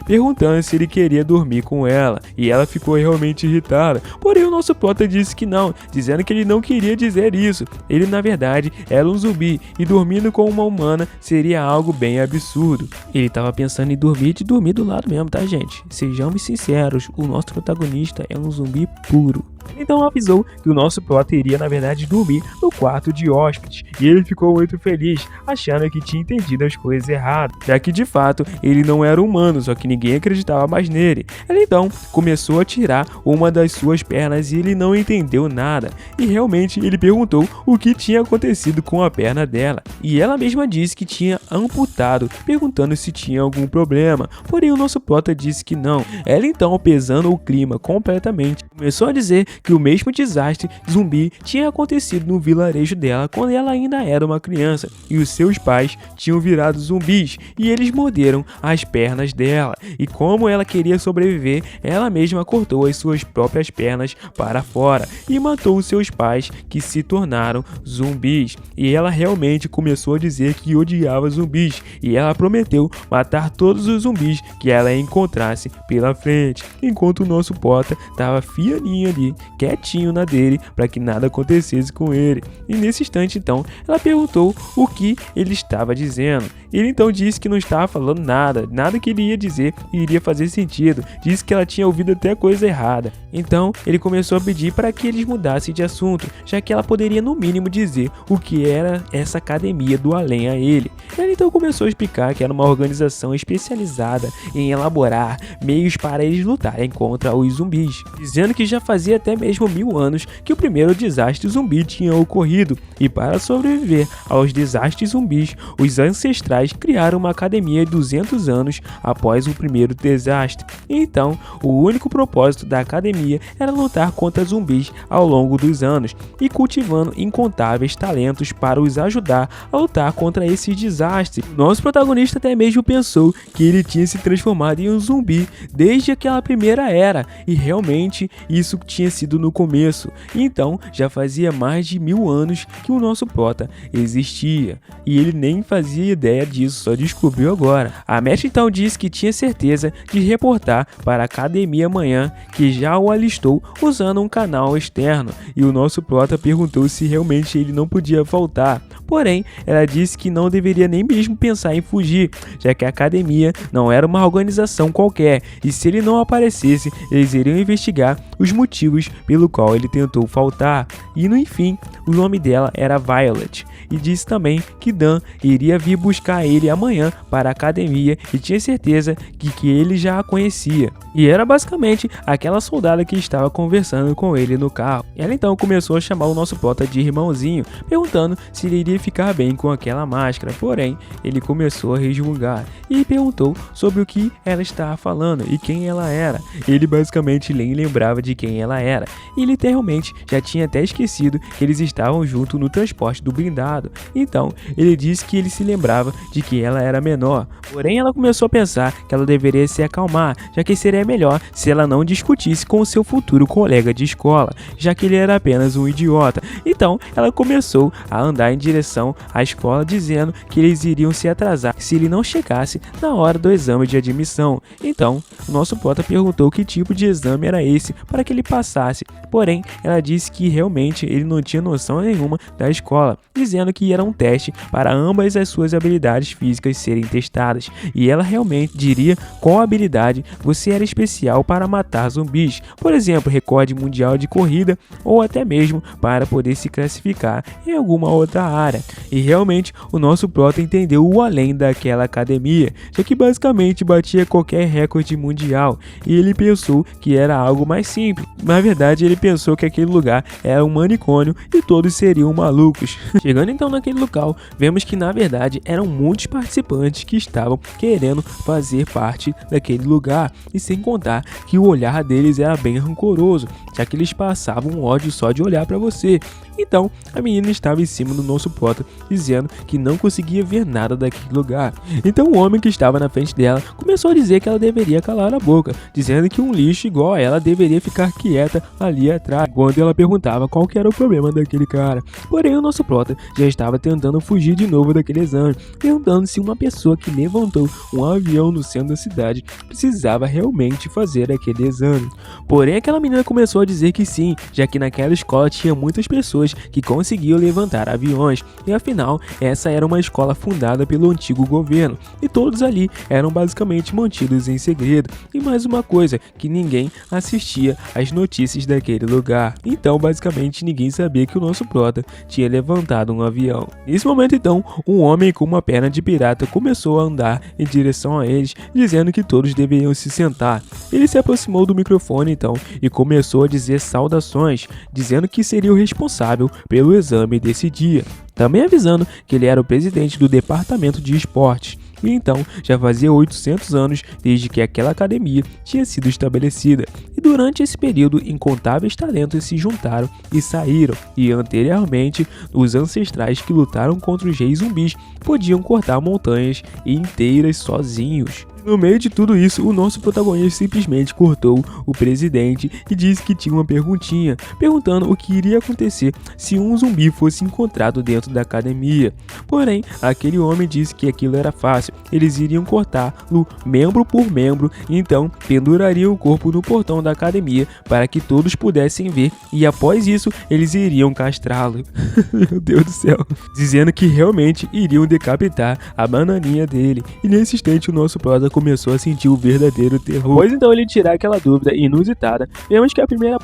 perguntando se ele queria dormir com ela, e ela ficou realmente irritada. Porém, o nosso prota disse que não, dizendo que ele não queria dizer isso. Ele, na verdade, era um zumbi, e dormindo com uma humana seria algo bem absurdo. Ele estava pensando em dormir do lado mesmo, tá, gente? Sejamos sinceros, o nosso protagonista é um zumbi puro. Então avisou que o nosso prota iria, na verdade, dormir no quarto de hóspedes, e ele ficou muito feliz, achando que tinha entendido as coisas erradas, já que de fato ele não era humano, só que ninguém acreditava mais nele. Ela então começou a tirar uma das suas pernas e ele não entendeu nada, e realmente ele perguntou o que tinha acontecido com a perna dela, e ela mesma disse que tinha amputado, perguntando se tinha algum problema, porém o nosso prota disse que não. Ela então, pesando o clima completamente, começou a dizer que o mesmo desastre zumbi tinha acontecido no vilarejo dela quando ela ainda era uma criança, e os seus pais tinham virado zumbis e eles morderam as pernas dela, e como ela queria sobreviver, ela mesma cortou as suas próprias pernas para fora e matou os seus pais, que se tornaram zumbis. E ela realmente começou a dizer que odiava zumbis, e ela prometeu matar todos os zumbis que ela encontrasse pela frente, enquanto o nosso prota estava fianinho ali, quietinho na dele, para que nada acontecesse com ele. E nesse instante então, ela perguntou o que ele estava dizendo. Ele então disse que não estava falando nada que ele ia dizer iria fazer sentido, disse que ela tinha ouvido até coisa errada. Então ele começou a pedir para que eles mudassem de assunto, já que ela poderia no mínimo dizer o que era essa academia do além a ele. Ela então começou a explicar que era uma organização especializada em elaborar meios para eles lutarem contra os zumbis, dizendo que já fazia até mesmo 1000 anos que o primeiro desastre zumbi tinha ocorrido, e para sobreviver aos desastres zumbis, os ancestrais criaram uma academia 200 anos após o primeiro desastre. Então, o único propósito da academia era lutar contra zumbis ao longo dos anos e cultivando incontáveis talentos para os ajudar a lutar contra esses desastres. Nosso protagonista até mesmo pensou que ele tinha se transformado em um zumbi desde aquela primeira era, e realmente isso tinha sido no começo. Então, já fazia mais de 1000 anos que o nosso prota existia, e ele nem fazia ideia disso, só descobriu agora. A mestre então disse que tinha certeza de reportar para a academia amanhã, que já o alistou usando um canal externo, e o nosso prota perguntou se realmente ele não podia voltar. Porém, ela disse que não deveria nem mesmo pensar em fugir, já que a academia não era uma organização qualquer, e se ele não aparecesse, eles iriam investigar os motivos pelo qual ele tentou faltar. E no fim, o nome dela era Violet, e disse também que Dan iria vir buscar ele amanhã para a academia, e tinha certeza que ele já a conhecia, e era basicamente aquela soldada que estava conversando com ele no carro. Ela então começou a chamar o nosso prota de irmãozinho, perguntando se ele iria ficar bem com aquela máscara, porém ele começou a resmungar e perguntou sobre o que ela estava falando e quem ela era. Ele basicamente nem lembrava de quem ela era, e literalmente já tinha até esquecido que eles estavam juntos no transporte do blindado. Então ele disse que ele se lembrava de que ela era menor, porém ela começou a pensar que ela deveria se acalmar, já que seria melhor se ela não discutisse com o seu futuro colega de escola, já que ele era apenas um idiota. Então ela começou a andar em direção à escola, dizendo que eles iriam se atrasar se ele não chegasse na hora do exame de admissão. Então o nosso prota perguntou que tipo de exame era esse para que ele passasse, porém ela disse que realmente ele não tinha noção nenhuma da escola, dizendo que era um teste para ambas as suas habilidades físicas serem testadas, e ela realmente diria qual habilidade você era especial para matar zumbis, por exemplo, recorde mundial de corrida, ou até mesmo para poder se classificar em alguma outra área. E realmente o nosso prota entendeu o além daquela academia, já que basicamente batia qualquer recorde mundial, e ele pensou que era algo mais simples. Na verdade, ele pensou que aquele lugar era um manicômio e todos seriam malucos. Chegando então naquele local, vemos que na verdade eram muitos participantes que estavam querendo fazer parte daquele lugar, e sem contar que o olhar deles era bem rancoroso, já que eles passavam um ódio só de olhar para você. Então, a menina estava em cima do nosso prota, dizendo que não conseguia ver nada daquele lugar. Então, o homem que estava na frente dela começou a dizer que ela deveria calar a boca, dizendo que um lixo igual a ela deveria ficar quieta ali atrás, quando ela perguntava qual que era o problema daquele cara. Porém, o nosso prota já estava tentando fugir de novo daquele exame, perguntando se uma pessoa que levantou um avião no centro da cidade precisava realmente fazer aquele exame. Porém, aquela menina começou a dizer que sim, já que naquela escola tinha muitas pessoas que conseguiam levantar aviões, e afinal, essa era uma escola fundada pelo antigo governo, e todos ali eram basicamente mantidos em segredo, e mais uma coisa, que ninguém assistia às notícias daquele lugar. Então, basicamente, ninguém sabia que o nosso prota tinha levantado um avião. Nesse momento, então, um homem com uma perna de pirata começou a andar em direção a eles, dizendo que todos deveriam se sentar. Ele se aproximou do microfone, então, e começou a dizer saudações, dizendo que seria o responsável pelo exame desse dia, também avisando que ele era o presidente do departamento de esportes. E então, já fazia 800 anos desde que aquela academia tinha sido estabelecida, e durante esse período incontáveis talentos se juntaram e saíram, e anteriormente os ancestrais que lutaram contra os reis zumbis podiam cortar montanhas inteiras sozinhos. No meio de tudo isso, o nosso protagonista simplesmente cortou o presidente e disse que tinha uma perguntinha, perguntando o que iria acontecer se um zumbi fosse encontrado dentro da academia. Porém, aquele homem disse que aquilo era fácil, eles iriam cortá-lo membro por membro, e então pendurariam o corpo no portão da academia para que todos pudessem ver, e após isso eles iriam castrá-lo. Meu Deus do céu. Dizendo que realmente iriam decapitar a bananinha dele, e nesse instante o nosso prota começou a sentir o verdadeiro terror. Pois então ele tirar aquela dúvida inusitada, vemos que a primeira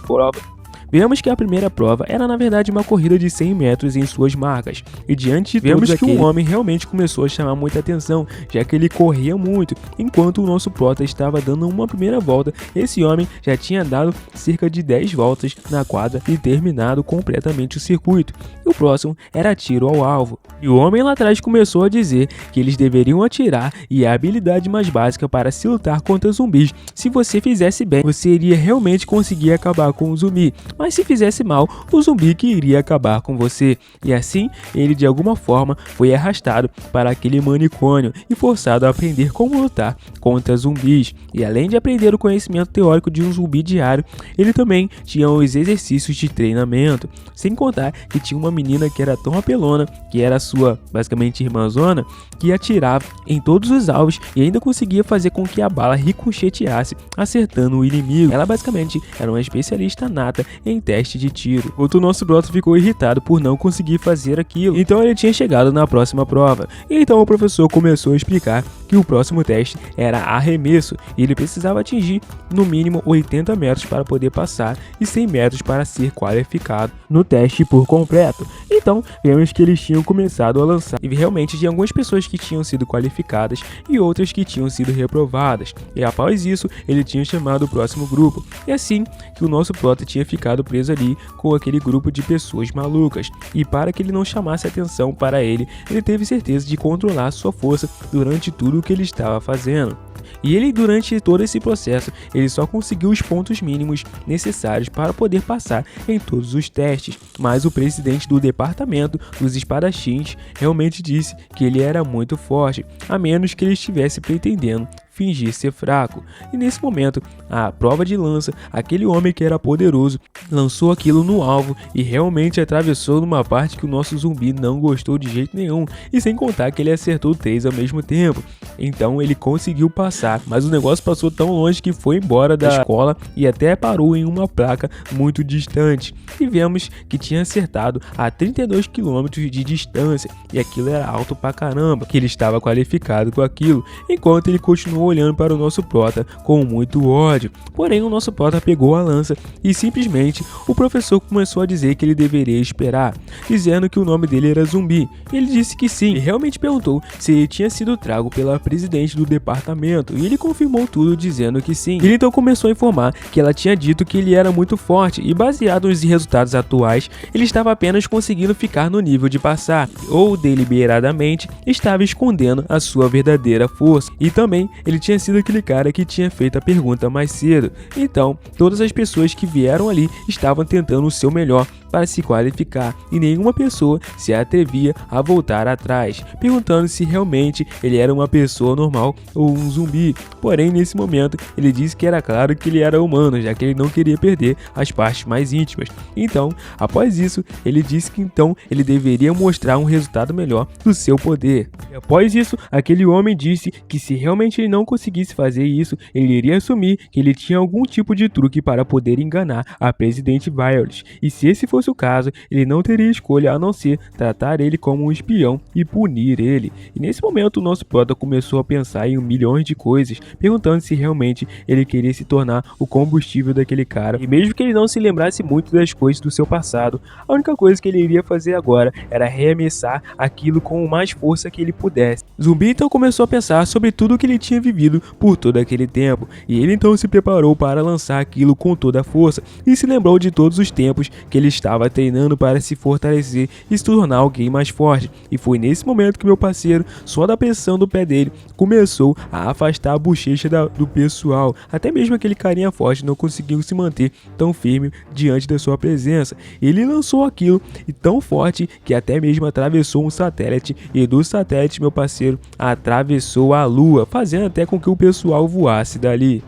prova era na verdade uma corrida de 100 metros em suas marcas, e diante de vemos que um homem realmente começou a chamar muita atenção, já que ele corria muito, enquanto o nosso prota estava dando uma primeira volta. Esse homem já tinha dado cerca de 10 voltas na quadra e terminado completamente o circuito, e o próximo era tiro ao alvo. E o homem lá atrás começou a dizer que eles deveriam atirar, e a habilidade mais básica para se lutar contra zumbis. Se você fizesse bem, você iria realmente conseguir acabar com o zumbi, mas se fizesse mal, o zumbi que iria acabar com você. E assim, ele de alguma forma foi arrastado para aquele manicômio e forçado a aprender como lutar contra zumbis. E além de aprender o conhecimento teórico de um zumbi diário, ele também tinha os exercícios de treinamento. Sem contar que tinha uma menina que era tão apelona, que era sua, basicamente, irmãzona, que atirava em todos os alvos e ainda conseguia fazer com que a bala ricocheteasse, acertando o inimigo. Ela basicamente era uma especialista nata em teste de tiro. O nosso prota ficou irritado por não conseguir fazer aquilo, então ele tinha chegado na próxima prova. Então o professor começou a explicar que o próximo teste era arremesso, e ele precisava atingir no mínimo 80 metros para poder passar e 100 metros para ser qualificado no teste por completo. Então vemos que eles tinham começado a lançar, e realmente tinha algumas pessoas que tinham sido qualificadas e outras que tinham sido reprovadas, e após isso ele tinha chamado o próximo grupo, e assim que o nosso prota tinha ficado preso ali com aquele grupo de pessoas malucas, e para que ele não chamasse atenção para ele, ele teve certeza de controlar sua força durante tudo o que ele estava fazendo. E ele, durante todo esse processo, ele só conseguiu os pontos mínimos necessários para poder passar em todos os testes, mas o presidente do departamento dos espadachins realmente disse que ele era muito forte, a menos que ele estivesse pretendendo fingir ser fraco. E nesse momento, a prova de lança, aquele homem que era poderoso lançou aquilo no alvo e realmente atravessou numa parte que o nosso zumbi não gostou de jeito nenhum, e sem contar que ele acertou 3 ao mesmo tempo. Então ele conseguiu passar, mas o negócio passou tão longe que foi embora da escola e até parou em uma placa muito distante, e vemos que tinha acertado a 32 km de distância, e aquilo era alto pra caramba, que ele estava qualificado com aquilo. Enquanto ele continuou olhando para o nosso prota com muito ódio. Porém, o nosso prota pegou a lança e simplesmente o professor começou a dizer que ele deveria esperar, dizendo que o nome dele era Zumbi. Ele disse que sim, e realmente perguntou se ele tinha sido trago pela presidente do departamento, e ele confirmou tudo dizendo que sim. Ele então começou a informar que ela tinha dito que ele era muito forte e, baseado nos resultados atuais, ele estava apenas conseguindo ficar no nível de passar, ou deliberadamente estava escondendo a sua verdadeira força. E também ele tinha sido aquele cara que tinha feito a pergunta mais cedo. Então todas as pessoas que vieram ali estavam tentando o seu melhor para se qualificar, e nenhuma pessoa se atrevia a voltar atrás, perguntando se realmente ele era uma pessoa normal ou um zumbi. Porém, nesse momento, ele disse que era claro que ele era humano, já que ele não queria perder as partes mais íntimas. Então, após isso, ele disse que então ele deveria mostrar um resultado melhor do seu poder. E após isso, aquele homem disse que se realmente ele não conseguisse fazer isso, ele iria assumir que ele tinha algum tipo de truque para poder enganar a presidente Violet. E se esse fosse o caso, ele não teria escolha a não ser tratar ele como um espião e punir ele. E nesse momento o nosso prota começou a pensar em milhões de coisas, perguntando se realmente ele queria se tornar o combustível daquele cara. E mesmo que ele não se lembrasse muito das coisas do seu passado, a única coisa que ele iria fazer agora era arremessar aquilo com mais força que ele pudesse. Zumbi então começou a pensar sobre tudo o que ele tinha vivido por todo aquele tempo, e ele então se preparou para lançar aquilo com toda a força, e se lembrou de todos os tempos que ele estava treinando para se fortalecer e se tornar alguém mais forte. E foi nesse momento que meu parceiro, só da pressão do pé dele, começou a afastar a bochecha do pessoal. Até mesmo aquele carinha forte não conseguiu se manter tão firme diante da sua presença. Ele lançou aquilo e tão forte que até mesmo atravessou um satélite, e do satélite, meu parceiro, atravessou a lua, fazendo até com que o pessoal voasse dali.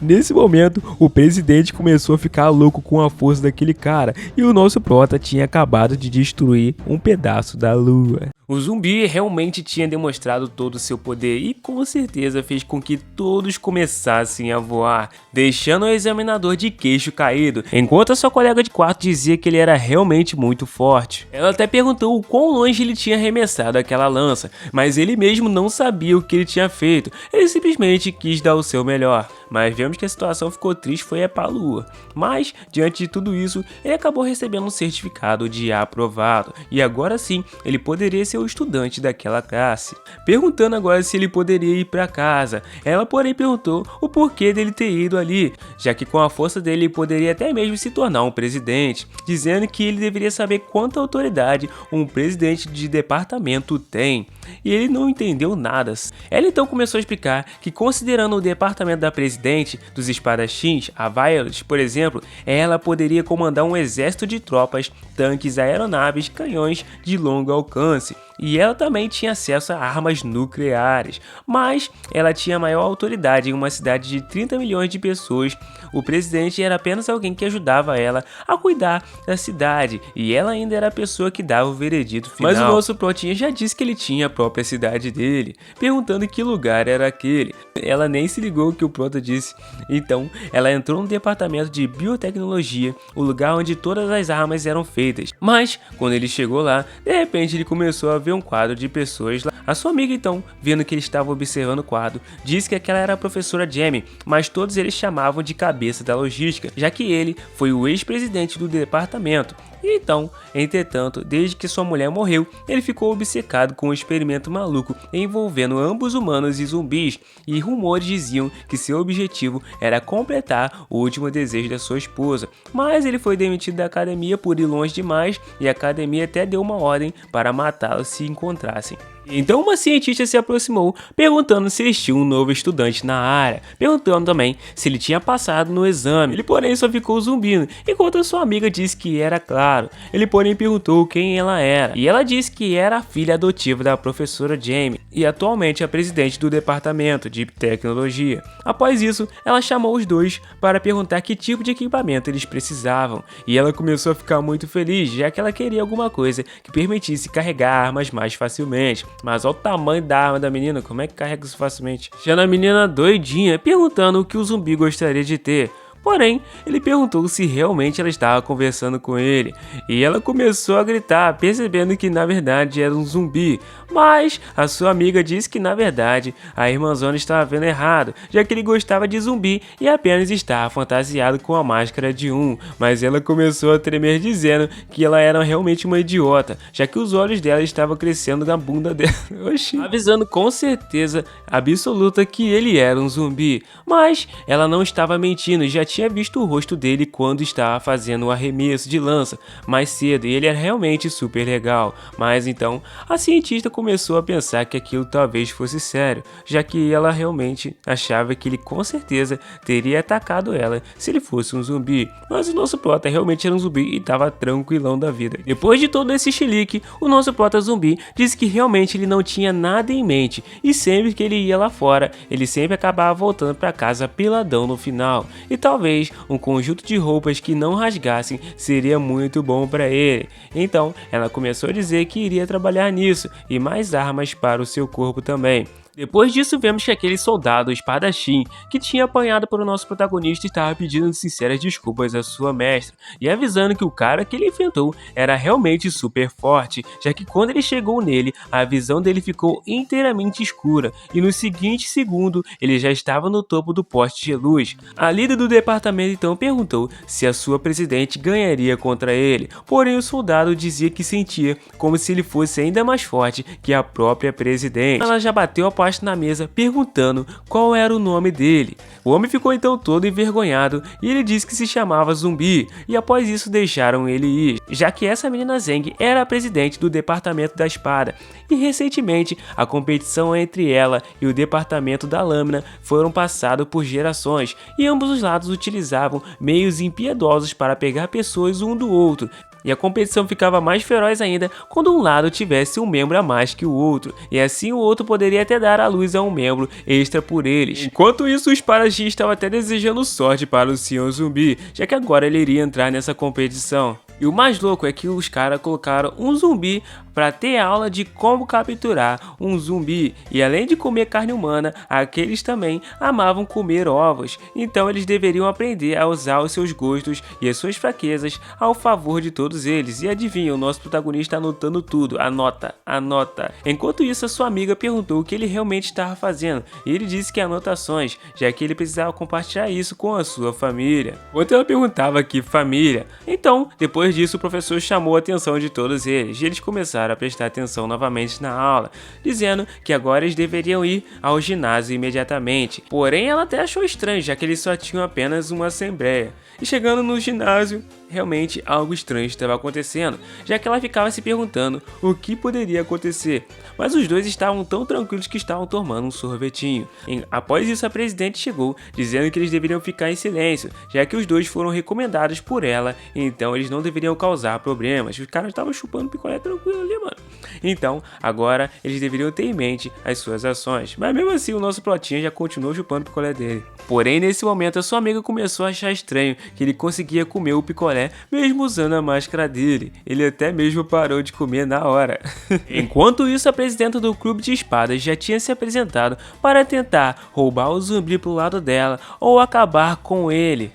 Nesse momento, o presidente começou a ficar louco com a força daquele cara, e o nosso prota tinha acabado de destruir um pedaço da lua. O zumbi realmente tinha demonstrado todo o seu poder e com certeza fez com que todos começassem a voar, deixando o examinador de queixo caído, enquanto a sua colega de quarto dizia que ele era realmente muito forte. Ela até perguntou o quão longe ele tinha arremessado aquela lança, mas ele mesmo não sabia o que ele tinha feito, ele simplesmente quis dar o seu melhor. Mas vemos que a situação ficou triste foi para a lua. Mas, diante de tudo isso, ele acabou recebendo um certificado de aprovado, e agora sim, ele poderia ser o estudante daquela classe. Perguntando agora se ele poderia ir para casa, ela porém perguntou o porquê dele ter ido ali, já que com a força dele ele poderia até mesmo se tornar um presidente, dizendo que ele deveria saber quanta autoridade um presidente de departamento tem. E ele não entendeu nada. Ela então começou a explicar que, considerando o departamento da presidente dos espadachins, a Violet, por exemplo, ela poderia comandar um exército de tropas, tanques, aeronaves, canhões de longo alcance. E ela também tinha acesso a armas nucleares, mas ela tinha maior autoridade em uma cidade de 30 milhões de pessoas. O presidente era apenas alguém que ajudava ela a cuidar da cidade, e ela ainda era a pessoa que dava o veredito final. Mas o nosso protinha já disse que ele tinha a própria cidade dele, perguntando que lugar era aquele. Ela nem se ligou o que o prota disse. Então ela entrou no departamento de biotecnologia, o lugar onde todas as armas eram feitas. Mas quando ele chegou lá, de repente ele começou a ver um quadro de pessoas lá. A sua amiga então, vendo que ele estava observando o quadro, disse que aquela era a professora Jamie, mas todos eles chamavam de cabeça da logística, já que ele foi o ex-presidente do departamento. E então, entretanto, desde que sua mulher morreu, ele ficou obcecado com um experimento maluco envolvendo ambos humanos e zumbis, e rumores diziam que seu objetivo era completar o último desejo da sua esposa. Mas ele foi demitido da academia por ir longe demais, e a academia até deu uma ordem para matá-lo se encontrassem. Então uma cientista se aproximou, perguntando se eles tinham um novo estudante na área, perguntando também se ele tinha passado no exame. Ele porém só ficou zumbindo, enquanto a sua amiga disse que era claro. Ele porém perguntou quem ela era, e ela disse que era a filha adotiva da professora Jamie, e atualmente a presidente do departamento de tecnologia. Após isso, ela chamou os dois para perguntar que tipo de equipamento eles precisavam, e ela começou a ficar muito feliz, já que ela queria alguma coisa que permitisse carregar armas mais facilmente. Mas olha o tamanho da arma da menina, como é que carrega isso facilmente? Já a menina doidinha, perguntando o que o zumbi gostaria de ter. Porém, ele perguntou se realmente ela estava conversando com ele, e ela começou a gritar, percebendo que na verdade era um zumbi. Mas a sua amiga disse que na verdade a irmãzona estava vendo errado, já que ele gostava de zumbi e apenas estava fantasiado com a máscara de um. Mas ela começou a tremer, dizendo que ela era realmente uma idiota, já que os olhos dela estavam crescendo na bunda dela. Oxi. Avisando com certeza absoluta que ele era um zumbi. Mas ela não estava mentindo, já tinha visto o rosto dele quando estava fazendo o arremesso de lança mais cedo, e ele era realmente super legal. Mas então a cientista começou a pensar que aquilo talvez fosse sério, já que ela realmente achava que ele com certeza teria atacado ela se ele fosse um zumbi. Mas o nosso prota realmente era um zumbi e estava tranquilão da vida. Depois de todo esse chilique, o nosso prota zumbi disse que realmente ele não tinha nada em mente, e sempre que ele ia lá fora, ele sempre acabava voltando para casa peladão no final. E talvez um conjunto de roupas que não rasgassem seria muito bom para ele. Então ela começou a dizer que iria trabalhar nisso e mais armas para o seu corpo também. Depois disso, vemos que aquele soldado espadachim que tinha apanhado por o nosso protagonista estava pedindo sinceras desculpas à sua mestra e avisando que o cara que ele enfrentou era realmente super forte, já que quando ele chegou nele, a visão dele ficou inteiramente escura e no seguinte segundo ele já estava no topo do poste de luz. A líder do departamento então perguntou se a sua presidente ganharia contra ele, porém o soldado dizia que sentia como se ele fosse ainda mais forte que a própria presidente. Ela já bateu a na mesa perguntando qual era o nome dele. O homem ficou então todo envergonhado e ele disse que se chamava Zumbi, e após isso deixaram ele ir, já que essa menina Zeng era a presidente do departamento da espada, e recentemente a competição entre ela e o departamento da lâmina foram passados por gerações, e ambos os lados utilizavam meios impiedosos para pegar pessoas um do outro. E a competição ficava mais feroz ainda quando um lado tivesse um membro a mais que o outro, e assim o outro poderia até dar à luz a um membro extra por eles. Enquanto isso, o espadachim estava até desejando sorte para o Sr. Zumbi, já que agora ele iria entrar nessa competição. E o mais louco é que os caras colocaram um zumbi para ter aula de como capturar um zumbi, e além de comer carne humana, aqueles também amavam comer ovos, então eles deveriam aprender a usar os seus gostos e as suas fraquezas ao favor de todos eles. E adivinha, o nosso protagonista anotando tudo, anota. Enquanto isso, a sua amiga perguntou o que ele realmente estava fazendo, e ele disse que anotações, já que ele precisava compartilhar isso com a sua família. Enquanto ela perguntava que família, então, depois disso o professor chamou a atenção de todos eles, e eles começaram a prestar atenção novamente na aula, dizendo que agora eles deveriam ir ao ginásio imediatamente. Porém, ela até achou estranho, já que eles só tinham apenas uma assembleia. E chegando no ginásio, realmente algo estranho estava acontecendo, já que ela ficava se perguntando o que poderia acontecer. Mas os dois estavam tão tranquilos que estavam tomando um sorvetinho. Após isso, a presidente chegou, dizendo que eles deveriam ficar em silêncio, já que os dois foram recomendados por ela, então eles não deveriam causar problemas. Os caras estavam chupando picolé tranquilo ali, mano. Então, agora eles deveriam ter em mente as suas ações. Mas mesmo assim, o nosso plotinho já continuou chupando o picolé dele. Porém, nesse momento, a sua amiga começou a achar estranho que ele conseguia comer o picolé mesmo usando a máscara dele. Ele até mesmo parou de comer na hora. Enquanto isso, a presidenta do clube de espadas já tinha se apresentado para tentar roubar o zumbi pro lado dela ou acabar com ele.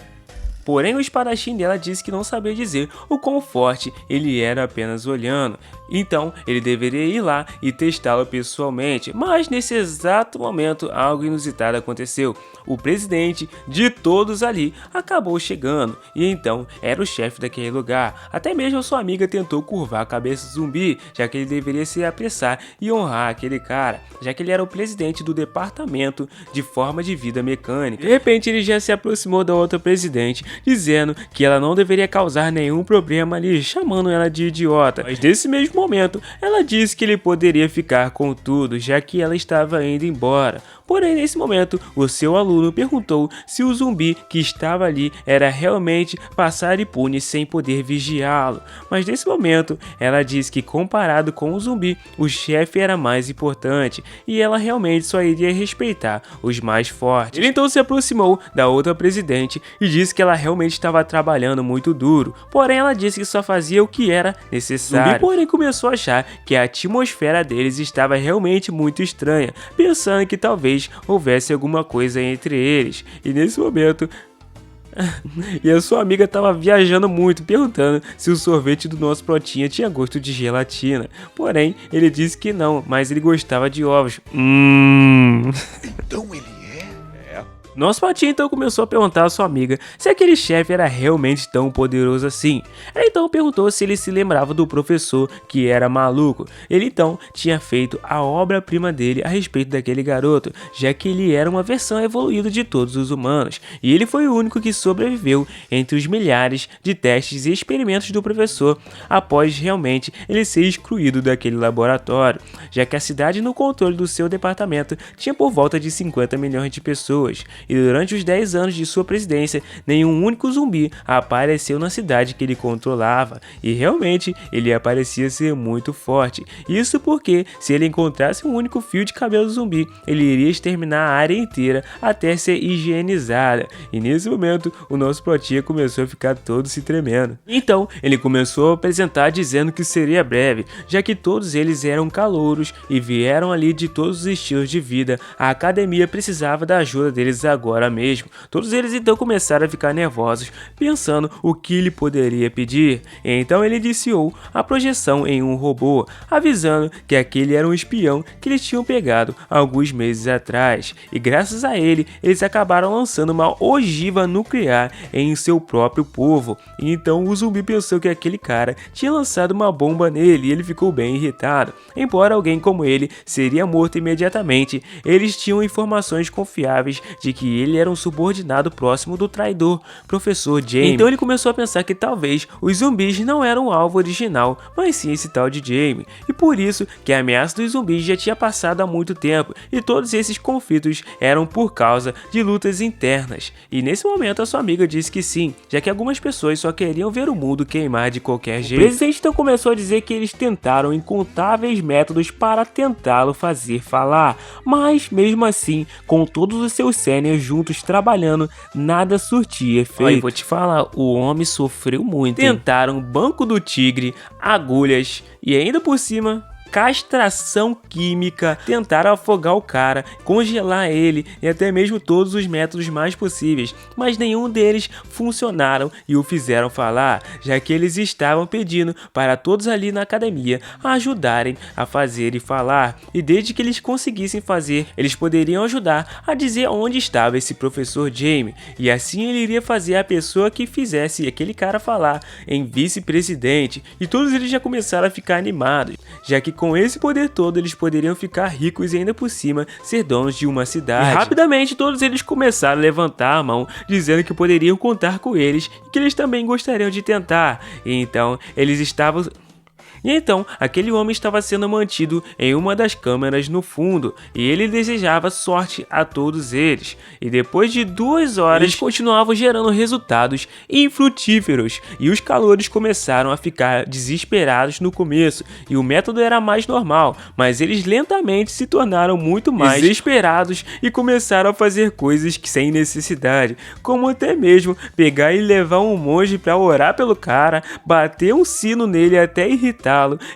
Porém, o espadachim dela disse que não sabia dizer o quão forte ele era apenas olhando. Então, ele deveria ir lá e testá-lo pessoalmente. Mas nesse exato momento, algo inusitado aconteceu. O presidente de todos ali acabou chegando, e então era o chefe daquele lugar. Até mesmo a sua amiga tentou curvar a cabeça do zumbi, já que ele deveria se apressar e honrar aquele cara, já que ele era o presidente do departamento de forma de vida mecânica. De repente, ele já se aproximou da outra presidente, dizendo que ela não deveria causar nenhum problema ali, chamando ela de idiota. Mas nesse mesmo momento, ela disse que ele poderia ficar com tudo, já que ela estava indo embora. Porém, nesse momento, o seu aluno perguntou se o zumbi que estava ali era realmente passar impune sem poder vigiá-lo. Mas nesse momento, ela disse que comparado com o zumbi, o chefe era mais importante e ela realmente só iria respeitar os mais fortes. Ele então se aproximou da outra presidente e disse que ela realmente estava trabalhando muito duro. Porém, ela disse que só fazia o que era necessário. O zumbi, porém, começou a achar que a atmosfera deles estava realmente muito estranha, pensando que talvez houvesse alguma coisa entre eles. E nesse momento, E a sua amiga tava viajando muito, perguntando se o sorvete do nosso Protinha tinha gosto de gelatina. Porém, ele disse que não, mas ele gostava de ovos. Então ele é? Nosso Patinho então começou a perguntar à sua amiga se aquele chefe era realmente tão poderoso assim. Ela então perguntou se ele se lembrava do professor que era maluco. Ele então tinha feito a obra-prima dele a respeito daquele garoto, já que ele era uma versão evoluída de todos os humanos, e ele foi o único que sobreviveu entre os milhares de testes e experimentos do professor após realmente ele ser excluído daquele laboratório, já que a cidade no controle do seu departamento tinha por volta de 50 milhões de pessoas. E durante os 10 anos de sua presidência, nenhum único zumbi apareceu na cidade que ele controlava, e realmente ele parecia ser muito forte. Isso porque, se ele encontrasse um único fio de cabelo zumbi, ele iria exterminar a área inteira até ser higienizada. E nesse momento, o nosso Protinha começou a ficar todo se tremendo. Então, ele começou a apresentar dizendo que seria breve, já que todos eles eram calouros e vieram ali de todos os estilos de vida. A academia precisava da ajuda deles agora mesmo. Todos eles então começaram a ficar nervosos, pensando o que ele poderia pedir. Então ele iniciou a projeção em um robô, avisando que aquele era um espião que eles tinham pegado alguns meses atrás. E graças a ele, eles acabaram lançando uma ogiva nuclear em seu próprio povo. E então o zumbi pensou que aquele cara tinha lançado uma bomba nele e ele ficou bem irritado. Embora alguém como ele seria morto imediatamente, eles tinham informações confiáveis de que ele era um subordinado próximo do traidor, Professor Jaime. Então ele começou a pensar que talvez os zumbis não eram o alvo original, mas sim esse tal de Jaime. E por isso que a ameaça dos zumbis já tinha passado há muito tempo, e todos esses conflitos eram por causa de lutas internas. E nesse momento a sua amiga disse que sim, já que algumas pessoas só queriam ver o mundo queimar de qualquer jeito. O presidente então começou a dizer que eles tentaram incontáveis métodos para tentá-lo fazer falar, mas mesmo assim, com todos os seus sêniors juntos trabalhando, nada surtia efeito. Olha, vou te falar, o homem sofreu muito. Tentaram banco do tigre, agulhas e ainda por cima castração química, tentaram afogar o cara, congelar ele e até mesmo todos os métodos mais possíveis, mas nenhum deles funcionaram e o fizeram falar, já que eles estavam pedindo para todos ali na academia ajudarem a fazer e falar, e desde que eles conseguissem fazer, eles poderiam ajudar a dizer onde estava esse professor Jaime, e assim ele iria fazer a pessoa que fizesse aquele cara falar em vice-presidente, e todos eles já começaram a ficar animados, já que com esse poder todo eles poderiam ficar ricos e ainda por cima ser donos de uma cidade. E rapidamente todos eles começaram a levantar a mão, dizendo que poderiam contar com eles e que eles também gostariam de tentar. E então eles estavam... E então, aquele homem estava sendo mantido em uma das câmeras no fundo, e ele desejava sorte a todos eles. E depois de 2 horas, eles continuavam gerando resultados infrutíferos, e os calouros começaram a ficar desesperados no começo, e o método era mais normal, mas eles lentamente se tornaram muito mais desesperados e começaram a fazer coisas que sem necessidade, como até mesmo pegar e levar um monge para orar pelo cara, bater um sino nele até irritar,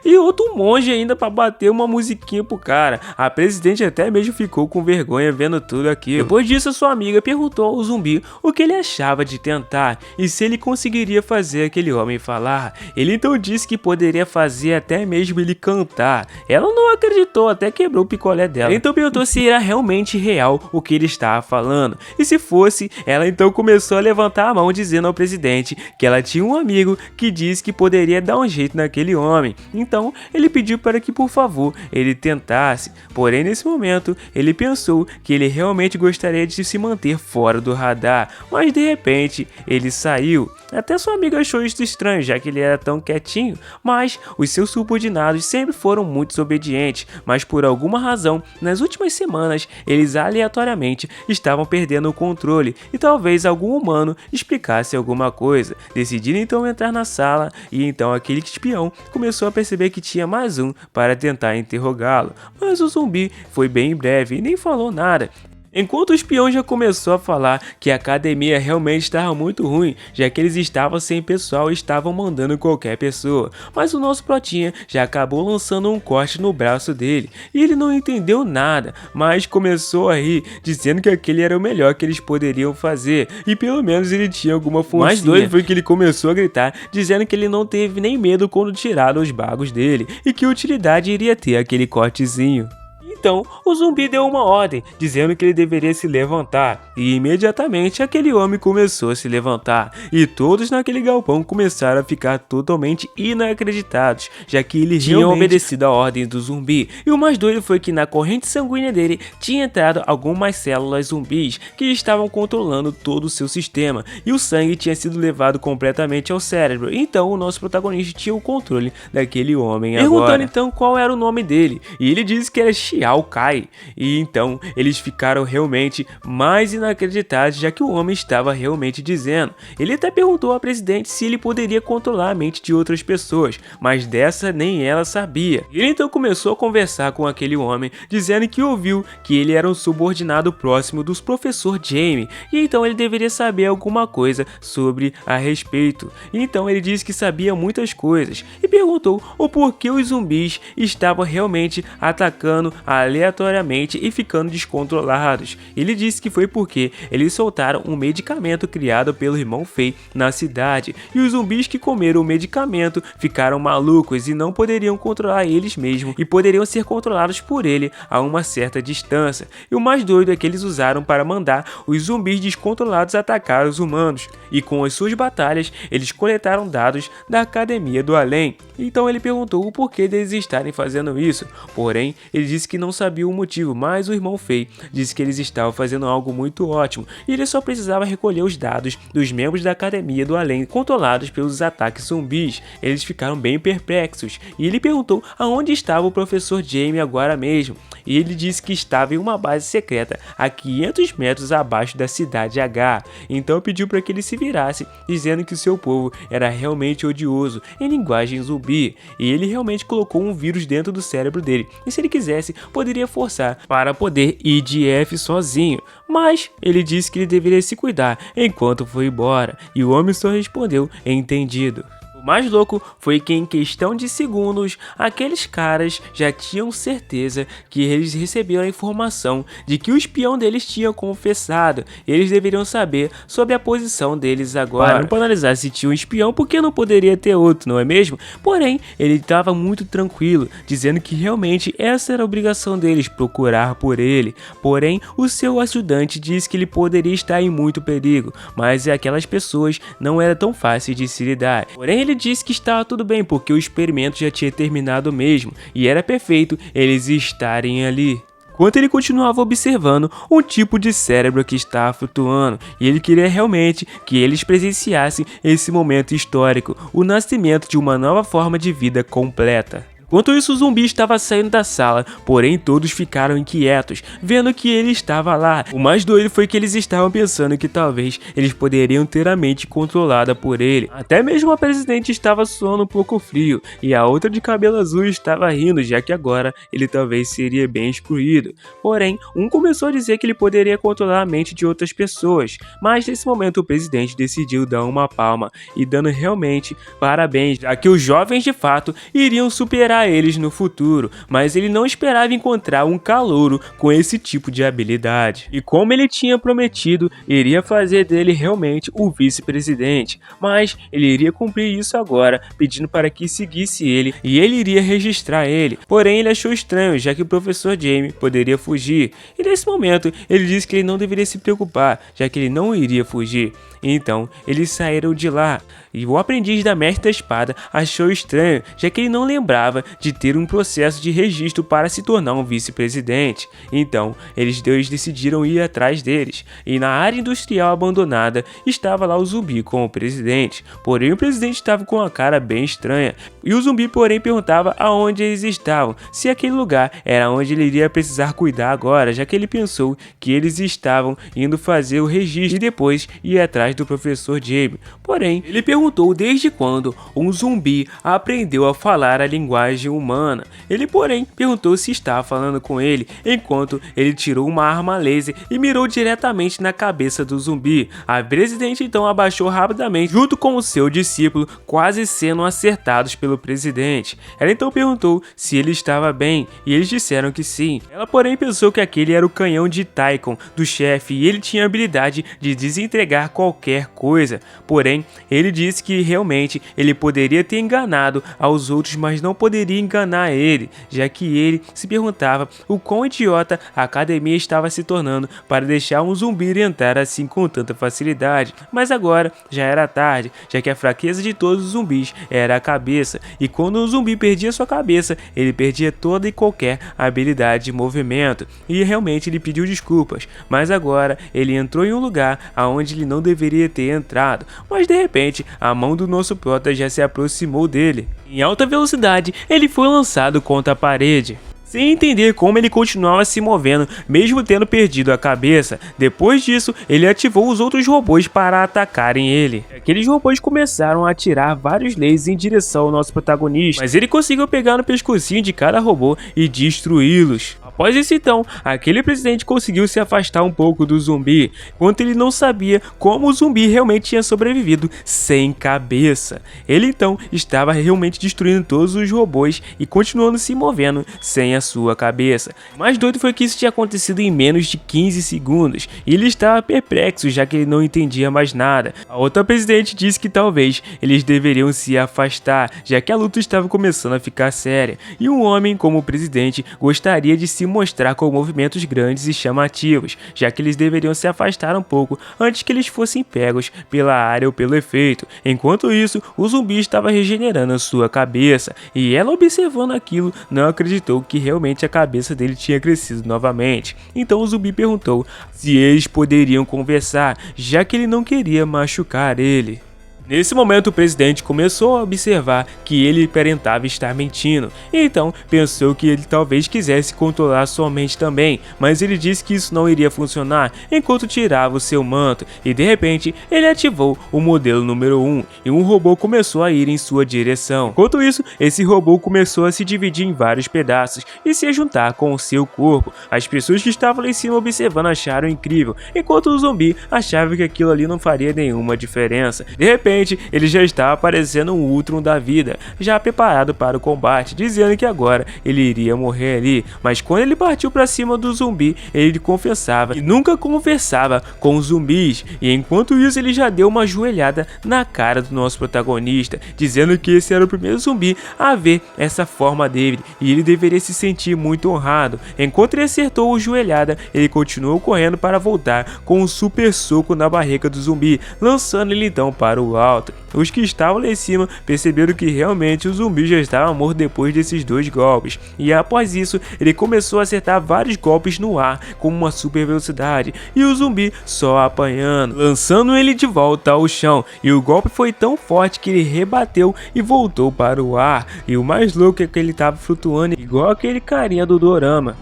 e outro monge ainda para bater uma musiquinha pro cara. A presidente até mesmo ficou com vergonha vendo tudo aquilo. Depois disso, sua amiga perguntou ao zumbi o que ele achava de tentar e se ele conseguiria fazer aquele homem falar. Ele então disse que poderia fazer até mesmo ele cantar. Ela não acreditou, até quebrou o picolé dela. Então perguntou se era realmente real o que ele estava falando, e se fosse, ela então começou a levantar a mão dizendo ao presidente que ela tinha um amigo que disse que poderia dar um jeito naquele homem. Então ele pediu para que por favor ele tentasse, porém nesse momento ele pensou que ele realmente gostaria de se manter fora do radar, mas de repente ele saiu. Até sua amiga achou isso estranho, já que ele era tão quietinho, mas os seus subordinados sempre foram muito obedientes, mas por alguma razão, nas últimas semanas, eles aleatoriamente estavam perdendo o controle, e talvez algum humano explicasse alguma coisa. Decidiram então entrar na sala, e então aquele espião começou a perceber que tinha mais um para tentar interrogá-lo, mas o zumbi foi bem breve e nem falou nada. Enquanto o espião já começou a falar que a academia realmente estava muito ruim, já que eles estavam sem pessoal e estavam mandando qualquer pessoa, mas o nosso protinha já acabou lançando um corte no braço dele, e ele não entendeu nada, mas começou a rir, dizendo que aquele era o melhor que eles poderiam fazer, e pelo menos ele tinha alguma força. O mais doido foi que ele começou a gritar, dizendo que ele não teve nem medo quando tiraram os bagos dele, e que utilidade iria ter aquele cortezinho. Então, o zumbi deu uma ordem, dizendo que ele deveria se levantar, e imediatamente aquele homem começou a se levantar, e todos naquele galpão começaram a ficar totalmente inacreditados, já que eles tinham obedecido a ordem do zumbi. E o mais doido foi que na corrente sanguínea dele tinha entrado algumas células zumbis que estavam controlando todo o seu sistema, e o sangue tinha sido levado completamente ao cérebro. Então o nosso protagonista tinha o controle daquele homem agora. Perguntando então qual era o nome dele, e ele disse que era Xiao Kai, e então eles ficaram realmente mais inacreditados, já que o homem estava realmente dizendo. Ele até perguntou ao presidente se ele poderia controlar a mente de outras pessoas, mas dessa nem ela sabia. Ele então começou a conversar com aquele homem, dizendo que ouviu que ele era um subordinado próximo do professor Jamie, e então ele deveria saber alguma coisa sobre a respeito. E então ele disse que sabia muitas coisas, e perguntou o porquê os zumbis estavam realmente atacando aleatoriamente e ficando descontrolados. Ele disse que foi porque eles soltaram um medicamento criado pelo irmão Fei na cidade, e os zumbis que comeram o medicamento ficaram malucos e não poderiam controlar eles mesmos, e poderiam ser controlados por ele a uma certa distância. E o mais doido é que eles usaram para mandar os zumbis descontrolados atacar os humanos, e com as suas batalhas eles coletaram dados da Academia do Além. Então ele perguntou o porquê deles estarem fazendo isso, porém ele disse que não sabia o motivo, mas o irmão Fei disse que eles estavam fazendo algo muito ótimo, e ele só precisava recolher os dados dos membros da Academia do Além controlados pelos ataques zumbis. Eles ficaram bem perplexos, e ele perguntou aonde estava o professor Jamie agora mesmo, e ele disse que estava em uma base secreta a 500 metros abaixo da cidade H. Então pediu para que ele se virasse, dizendo que o seu povo era realmente odioso em linguagem zumbi, e ele realmente colocou um vírus dentro do cérebro dele, e se ele quisesse poderia forçar para poder ir de F sozinho, mas ele disse que ele deveria se cuidar enquanto foi embora, e o homem só respondeu entendido. O mais louco foi que em questão de segundos, aqueles caras já tinham certeza que eles receberam a informação de que o espião deles tinha confessado. Eles deveriam saber sobre a posição deles agora. Para analisar se tinha um espião, porque não poderia ter outro, não é mesmo? Porém, ele estava muito tranquilo, dizendo que realmente essa era a obrigação deles, procurar por ele. Porém, o seu ajudante disse que ele poderia estar em muito perigo, mas aquelas pessoas não era tão fácil de se lidar. Porém, ele disse que estava tudo bem, porque o experimento já tinha terminado mesmo, e era perfeito eles estarem ali. Enquanto ele continuava observando um tipo de cérebro que estava flutuando, e ele queria realmente que eles presenciassem esse momento histórico, o nascimento de uma nova forma de vida completa. Enquanto isso, o zumbi estava saindo da sala, porém todos ficaram inquietos, vendo que ele estava lá. O mais doido foi que eles estavam pensando que talvez eles poderiam ter a mente controlada por ele. Até mesmo a presidente estava suando um pouco frio, e a outra de cabelo azul estava rindo, já que agora ele talvez seria bem excluído. Porém, um começou a dizer que ele poderia controlar a mente de outras pessoas, mas nesse momento o presidente decidiu dar uma palma, e dando realmente parabéns, já que os jovens de fato iriam superar eles no futuro, mas ele não esperava encontrar um calouro com esse tipo de habilidade. E como ele tinha prometido, iria fazer dele realmente o vice-presidente, mas ele iria cumprir isso agora, pedindo para que seguisse ele, e ele iria registrar ele. Porém, ele achou estranho, já que o professor Jamie poderia fugir, e nesse momento ele disse que ele não deveria se preocupar, já que ele não iria fugir. Então, eles saíram de lá, e o aprendiz da Mestre da Espada achou estranho, já que ele não lembrava de ter um processo de registro para se tornar um vice-presidente. Então, eles dois decidiram ir atrás deles, e na área industrial abandonada estava lá o zumbi com o presidente. Porém, o presidente estava com uma cara bem estranha, e o zumbi porém perguntava aonde eles estavam, se aquele lugar era onde ele iria precisar cuidar agora, já que ele pensou que eles estavam indo fazer o registro e depois ir atrás atrás do professor Jamie. Porém, ele perguntou desde quando um zumbi aprendeu a falar a linguagem humana. Ele, porém, perguntou se estava falando com ele, enquanto ele tirou uma arma laser e mirou diretamente na cabeça do zumbi. A presidente então abaixou rapidamente junto com o seu discípulo, quase sendo acertados pelo presidente. Ela então perguntou se ele estava bem e eles disseram que sim. Ela, porém, pensou que aquele era o canhão de Tychon do chefe e ele tinha a habilidade de desentregar qualquer coisa. Porém, ele disse que realmente ele poderia ter enganado aos outros, mas não poderia enganar ele, já que ele se perguntava o quão idiota a academia estava se tornando para deixar um zumbi entrar assim com tanta facilidade. Mas agora já era tarde, já que a fraqueza de todos os zumbis era a cabeça, e quando um zumbi perdia sua cabeça, ele perdia toda e qualquer habilidade de movimento, e realmente ele pediu desculpas, mas agora ele entrou em um lugar aonde ele não deveria ter entrado, mas de repente a mão do nosso prota já se aproximou dele. Em alta velocidade, ele foi lançado contra a parede, sem entender como ele continuava se movendo, mesmo tendo perdido a cabeça. Depois disso, ele ativou os outros robôs para atacarem ele. Aqueles robôs começaram a atirar vários lasers em direção ao nosso protagonista, mas ele conseguiu pegar no pescocinho de cada robô e destruí-los. Após isso então, aquele presidente conseguiu se afastar um pouco do zumbi, enquanto ele não sabia como o zumbi realmente tinha sobrevivido sem cabeça. Ele então estava realmente destruindo todos os robôs e continuando se movendo sem a sua cabeça. O mais doido foi que isso tinha acontecido em menos de 15 segundos, e ele estava perplexo já que ele não entendia mais nada. A outra presidente disse que talvez eles deveriam se afastar, já que a luta estava começando a ficar séria, e um homem como presidente gostaria de se mostrar com movimentos grandes e chamativos, já que eles deveriam se afastar um pouco antes que eles fossem pegos pela área ou pelo efeito. Enquanto isso, o zumbi estava regenerando a sua cabeça, e ela, observando aquilo, não acreditou que realmente a cabeça dele tinha crescido novamente. Então o zumbi perguntou se eles poderiam conversar, já que ele não queria machucar ele. Nesse momento, o presidente começou a observar que ele aparentava estar mentindo, então pensou que ele talvez quisesse controlar sua mente também, mas ele disse que isso não iria funcionar enquanto tirava o seu manto, e de repente ele ativou o modelo número 1 e um robô começou a ir em sua direção. Enquanto isso, esse robô começou a se dividir em vários pedaços e se juntar com o seu corpo. As pessoas que estavam lá em cima observando acharam incrível, enquanto o zumbi achava que aquilo ali não faria nenhuma diferença. De repente, ele já estava parecendo um Ultron da vida, já preparado para o combate, dizendo que agora ele iria morrer ali. Mas quando ele partiu para cima do zumbi, ele confessava que nunca conversava com os zumbis, e enquanto isso ele já deu uma joelhada na cara do nosso protagonista, dizendo que esse era o primeiro zumbi a ver essa forma dele, e ele deveria se sentir muito honrado. Enquanto ele acertou a joelhada, ele continuou correndo para voltar com um super soco na barriga do zumbi, lançando ele então para o alto. Os que estavam lá em cima perceberam que realmente o zumbi já estava morto depois desses dois golpes, e após isso ele começou a acertar vários golpes no ar com uma super velocidade, e o zumbi só apanhando, lançando ele de volta ao chão, e o golpe foi tão forte que ele rebateu e voltou para o ar, e o mais louco é que ele estava flutuando igual aquele carinha do dorama.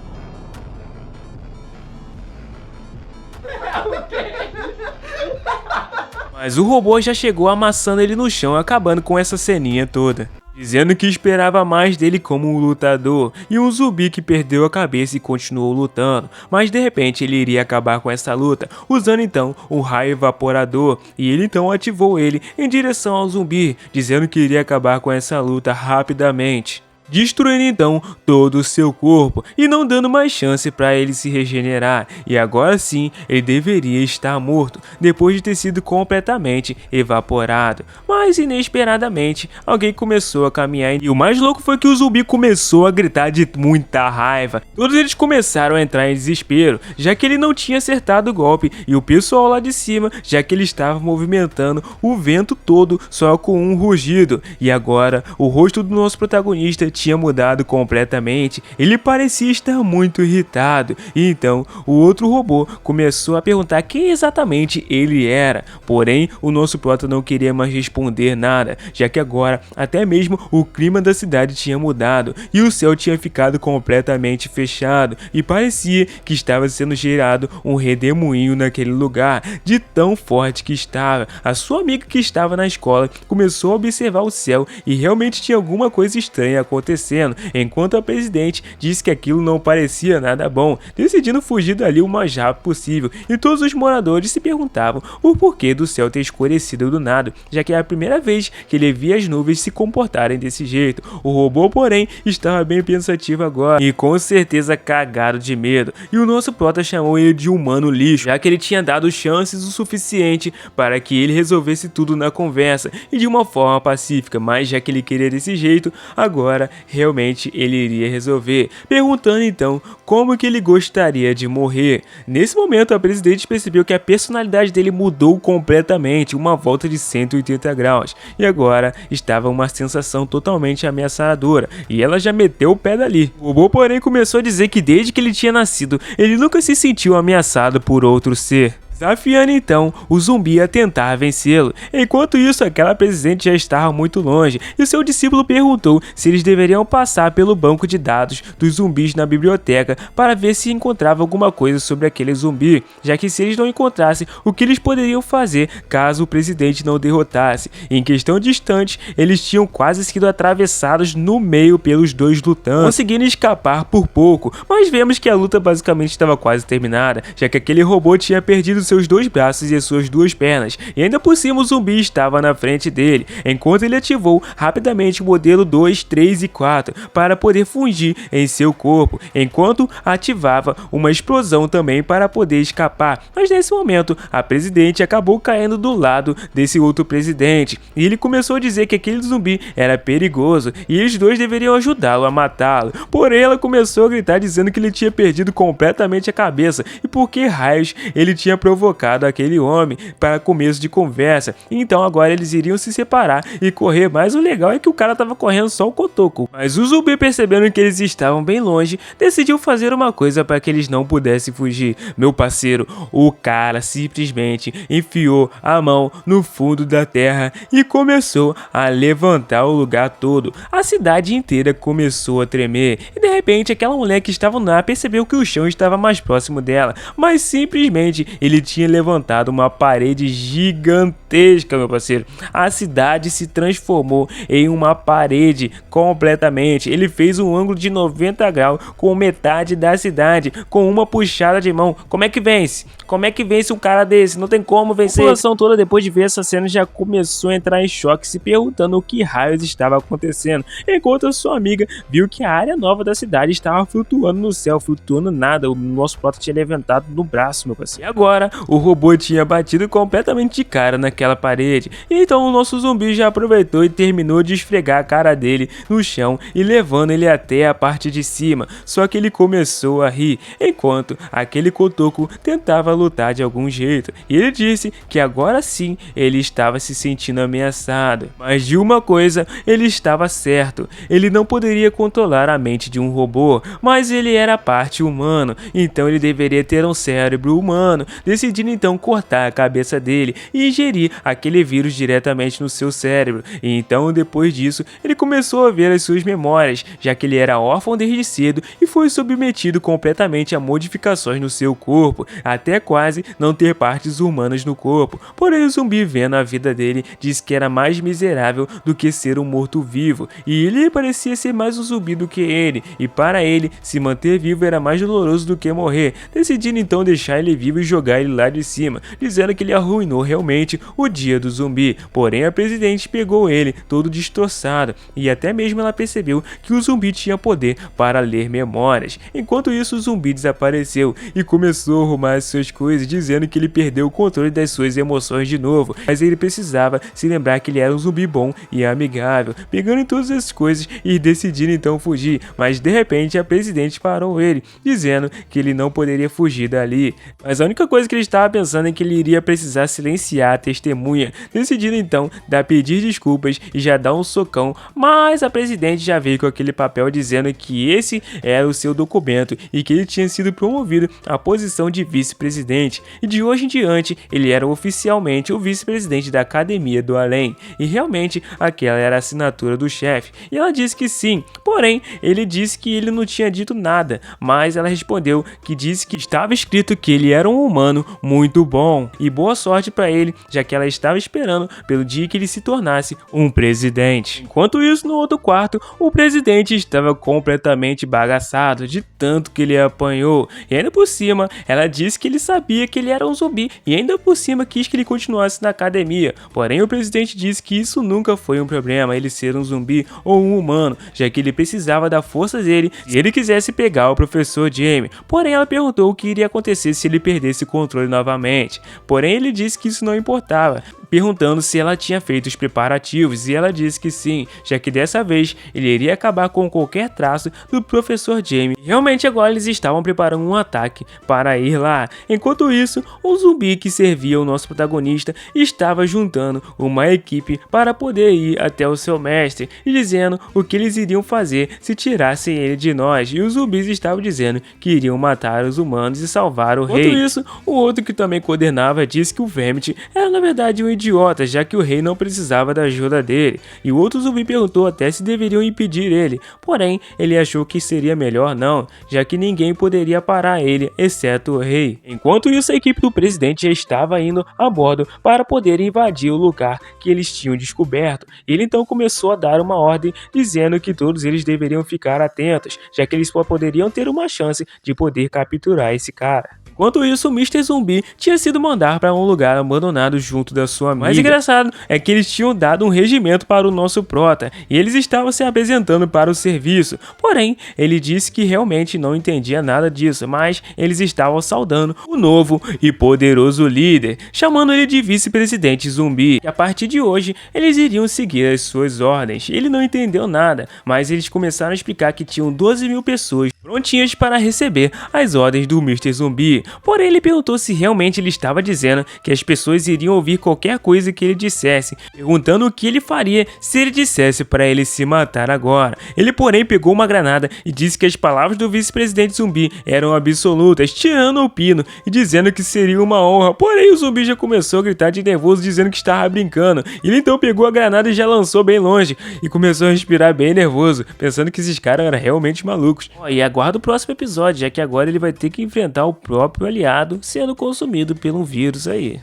Mas o robô já chegou amassando ele no chão, acabando com essa ceninha toda, dizendo que esperava mais dele como um lutador, e um zumbi que perdeu a cabeça e continuou lutando, mas de repente ele iria acabar com essa luta, usando então o raio evaporador, e ele então ativou ele em direção ao zumbi, dizendo que iria acabar com essa luta rapidamente, destruindo então todo o seu corpo e não dando mais chance para ele se regenerar, e agora sim ele deveria estar morto depois de ter sido completamente evaporado. Mas inesperadamente alguém começou a caminhar, e o mais louco foi que o zumbi começou a gritar de muita raiva. Todos eles começaram a entrar em desespero, já que ele não tinha acertado o golpe, e o pessoal lá de cima, já que ele estava movimentando o vento todo só com um rugido, e agora o rosto do nosso protagonista tinha mudado completamente, ele parecia estar muito irritado, e então o outro robô começou a perguntar quem exatamente ele era, porém o nosso prota não queria mais responder nada, já que agora até mesmo o clima da cidade tinha mudado, e o céu tinha ficado completamente fechado, e parecia que estava sendo gerado um redemoinho naquele lugar, de tão forte que estava. A sua amiga que estava na escola começou a observar o céu e realmente tinha alguma coisa estranha acontecendo, enquanto a presidente disse que aquilo não parecia nada bom, decidindo fugir dali o mais rápido possível, e todos os moradores se perguntavam o porquê do céu ter escurecido do nada, já que é a primeira vez que ele via as nuvens se comportarem desse jeito. O robô, porém, estava bem pensativo agora e com certeza cagado de medo, e o nosso prota chamou ele de humano lixo, já que ele tinha dado chances o suficiente para que ele resolvesse tudo na conversa e de uma forma pacífica, mas já que ele queria desse jeito, agora realmente ele iria resolver, perguntando então como que ele gostaria de morrer. Nesse momento a presidente percebeu que a personalidade dele mudou completamente, uma volta de 180 graus, e agora estava uma sensação totalmente ameaçadora, e ela já meteu o pé dali. O robô, porém, começou a dizer que desde que ele tinha nascido, ele nunca se sentiu ameaçado por outro ser, desafiando então o zumbi a tentar vencê-lo. Enquanto isso, aquela presidente já estava muito longe e seu discípulo perguntou se eles deveriam passar pelo banco de dados dos zumbis na biblioteca para ver se encontrava alguma coisa sobre aquele zumbi, já que se eles não encontrassem, o que eles poderiam fazer caso o presidente não derrotasse. Em questão de instantes, eles tinham quase sido atravessados no meio pelos dois lutantes, conseguindo escapar por pouco, mas vemos que a luta basicamente estava quase terminada, já que aquele robô tinha perdido seus dois braços e suas duas pernas, e ainda por cima o zumbi estava na frente dele, enquanto ele ativou rapidamente o modelo 2, 3 e 4 para poder fugir em seu corpo, enquanto ativava uma explosão também para poder escapar. Mas nesse momento a presidente acabou caindo do lado desse outro presidente, e ele começou a dizer que aquele zumbi era perigoso e eles dois deveriam ajudá-lo a matá-lo, porém ela começou a gritar dizendo que ele tinha perdido completamente a cabeça e por que raios ele tinha provocado aquele homem para começo de conversa. Então agora eles iriam se separar e correr, mas o legal é que o cara tava correndo só o cotoco. Mas o zumbi, percebendo que eles estavam bem longe, decidiu fazer uma coisa para que eles não pudessem fugir. Meu parceiro, o cara simplesmente enfiou a mão no fundo da terra e começou a levantar o lugar todo. A cidade inteira começou a tremer e de repente aquela mulher que estava lá percebeu que o chão estava mais próximo dela, mas simplesmente ele tinha levantado uma parede gigantesca, meu parceiro. A cidade se transformou em uma parede completamente. Ele fez um ângulo de 90 graus com metade da cidade, com uma puxada de mão. Como é que vence? Como é que vence um cara desse? Não tem como vencer. A população toda, depois de ver essa cena, já começou a entrar em choque, se perguntando o que raios estava acontecendo, enquanto a sua amiga viu que a área nova da cidade estava flutuando no céu, flutuando nada. O nosso prota tinha levantado no braço, meu parceiro. E agora o robô tinha batido completamente de cara naquela parede, então o nosso zumbi já aproveitou e terminou de esfregar a cara dele no chão e levando ele até a parte de cima, só que ele começou a rir, enquanto aquele cotoco tentava lutar de algum jeito, e ele disse que agora sim ele estava se sentindo ameaçado, mas de uma coisa ele estava certo, ele não poderia controlar a mente de um robô, mas ele era parte humano, então ele deveria ter um cérebro humano, decidindo então cortar a cabeça dele e ingerir aquele vírus diretamente no seu cérebro. E então depois disso ele começou a ver as suas memórias, já que ele era órfão desde cedo e foi submetido completamente a modificações no seu corpo, até quase não ter partes humanas no corpo. Porém o zumbi, vendo a vida dele, disse que era mais miserável do que ser um morto-vivo, e ele parecia ser mais um zumbi do que ele, e para ele se manter vivo era mais doloroso do que morrer, decidindo então deixar ele vivo e jogar ele lá de cima, dizendo que ele arruinou realmente o dia do zumbi. Porém a presidente pegou ele todo destroçado, e até mesmo ela percebeu que o zumbi tinha poder para ler memórias. Enquanto isso o zumbi desapareceu e começou a arrumar as suas coisas, dizendo que ele perdeu o controle das suas emoções de novo, mas ele precisava se lembrar que ele era um zumbi bom e amigável, pegando em todas essas coisas e decidindo então fugir, mas de repente a presidente parou ele, dizendo que ele não poderia fugir dali, mas a única coisa que ele ele estava pensando em que ele iria precisar silenciar a testemunha, decidindo então dar pedir desculpas e já dar um socão, mas a presidente já veio com aquele papel dizendo que esse era o seu documento e que ele tinha sido promovido à posição de vice-presidente, e de hoje em diante ele era oficialmente o vice-presidente da Academia do Além, e realmente aquela era a assinatura do chefe, e ela disse que sim, porém ele disse que ele não tinha dito nada, mas ela respondeu que disse que estava escrito que ele era um humano muito bom, e boa sorte para ele, já que ela estava esperando pelo dia que ele se tornasse um presidente. Enquanto isso, no outro quarto, o presidente estava completamente bagaçado de tanto que ele apanhou, e ainda por cima, ela disse que ele sabia que ele era um zumbi, e ainda por cima quis que ele continuasse na academia, porém o presidente disse que isso nunca foi um problema, ele ser um zumbi ou um humano, já que ele precisava da força dele se ele quisesse pegar o professor Jamie, porém ela perguntou o que iria acontecer se ele perdesse o controle novamente, porém ele disse que isso não importava, perguntando se ela tinha feito os preparativos, e ela disse que sim, já que dessa vez ele iria acabar com qualquer traço do professor Jamie. Realmente agora eles estavam preparando um ataque para ir lá. Enquanto isso, o zumbi que servia o nosso protagonista estava juntando uma equipe para poder ir até o seu mestre e dizendo o que eles iriam fazer se tirassem ele de nós, e os zumbis estavam dizendo que iriam matar os humanos e salvar o rei. Enquanto isso, o outro que também coordenava disse que o Vermit era na verdade um idiota, já que o rei não precisava da ajuda dele, e o outro zumbi perguntou até se deveriam impedir ele, porém ele achou que seria melhor não, já que ninguém poderia parar ele, exceto o rei. Enquanto isso, a equipe do presidente já estava indo a bordo para poder invadir o lugar que eles tinham descoberto. Ele então começou a dar uma ordem dizendo que todos eles deveriam ficar atentos, já que eles só poderiam ter uma chance de poder capturar esse cara. Enquanto isso, o Mr. Zumbi tinha sido mandado para um lugar abandonado junto da sua amiga. O mais engraçado é que eles tinham dado um regimento para o nosso prota, e eles estavam se apresentando para o serviço, porém, ele disse que realmente não entendia nada disso, mas eles estavam saudando o novo e poderoso líder, chamando ele de vice-presidente zumbi, e a partir de hoje, eles iriam seguir as suas ordens. Ele não entendeu nada, mas eles começaram a explicar que tinham 12.000 pessoas prontinhas para receber as ordens do Mr. Zumbi. Porém, ele perguntou se realmente ele estava dizendo que as pessoas iriam ouvir qualquer coisa que ele dissesse, perguntando o que ele faria se ele dissesse para ele se matar agora. Ele, porém, pegou uma granada e disse que as palavras do vice-presidente zumbi eram absolutas, tirando o pino e dizendo que seria uma honra. Porém, o zumbi já começou a gritar de nervoso, dizendo que estava brincando. Ele então pegou a granada e já lançou bem longe e começou a respirar bem nervoso, pensando que esses caras eram realmente malucos. E aguarda o próximo episódio, já que agora ele vai ter que enfrentar o próprio aliado sendo consumido pelo vírus aí.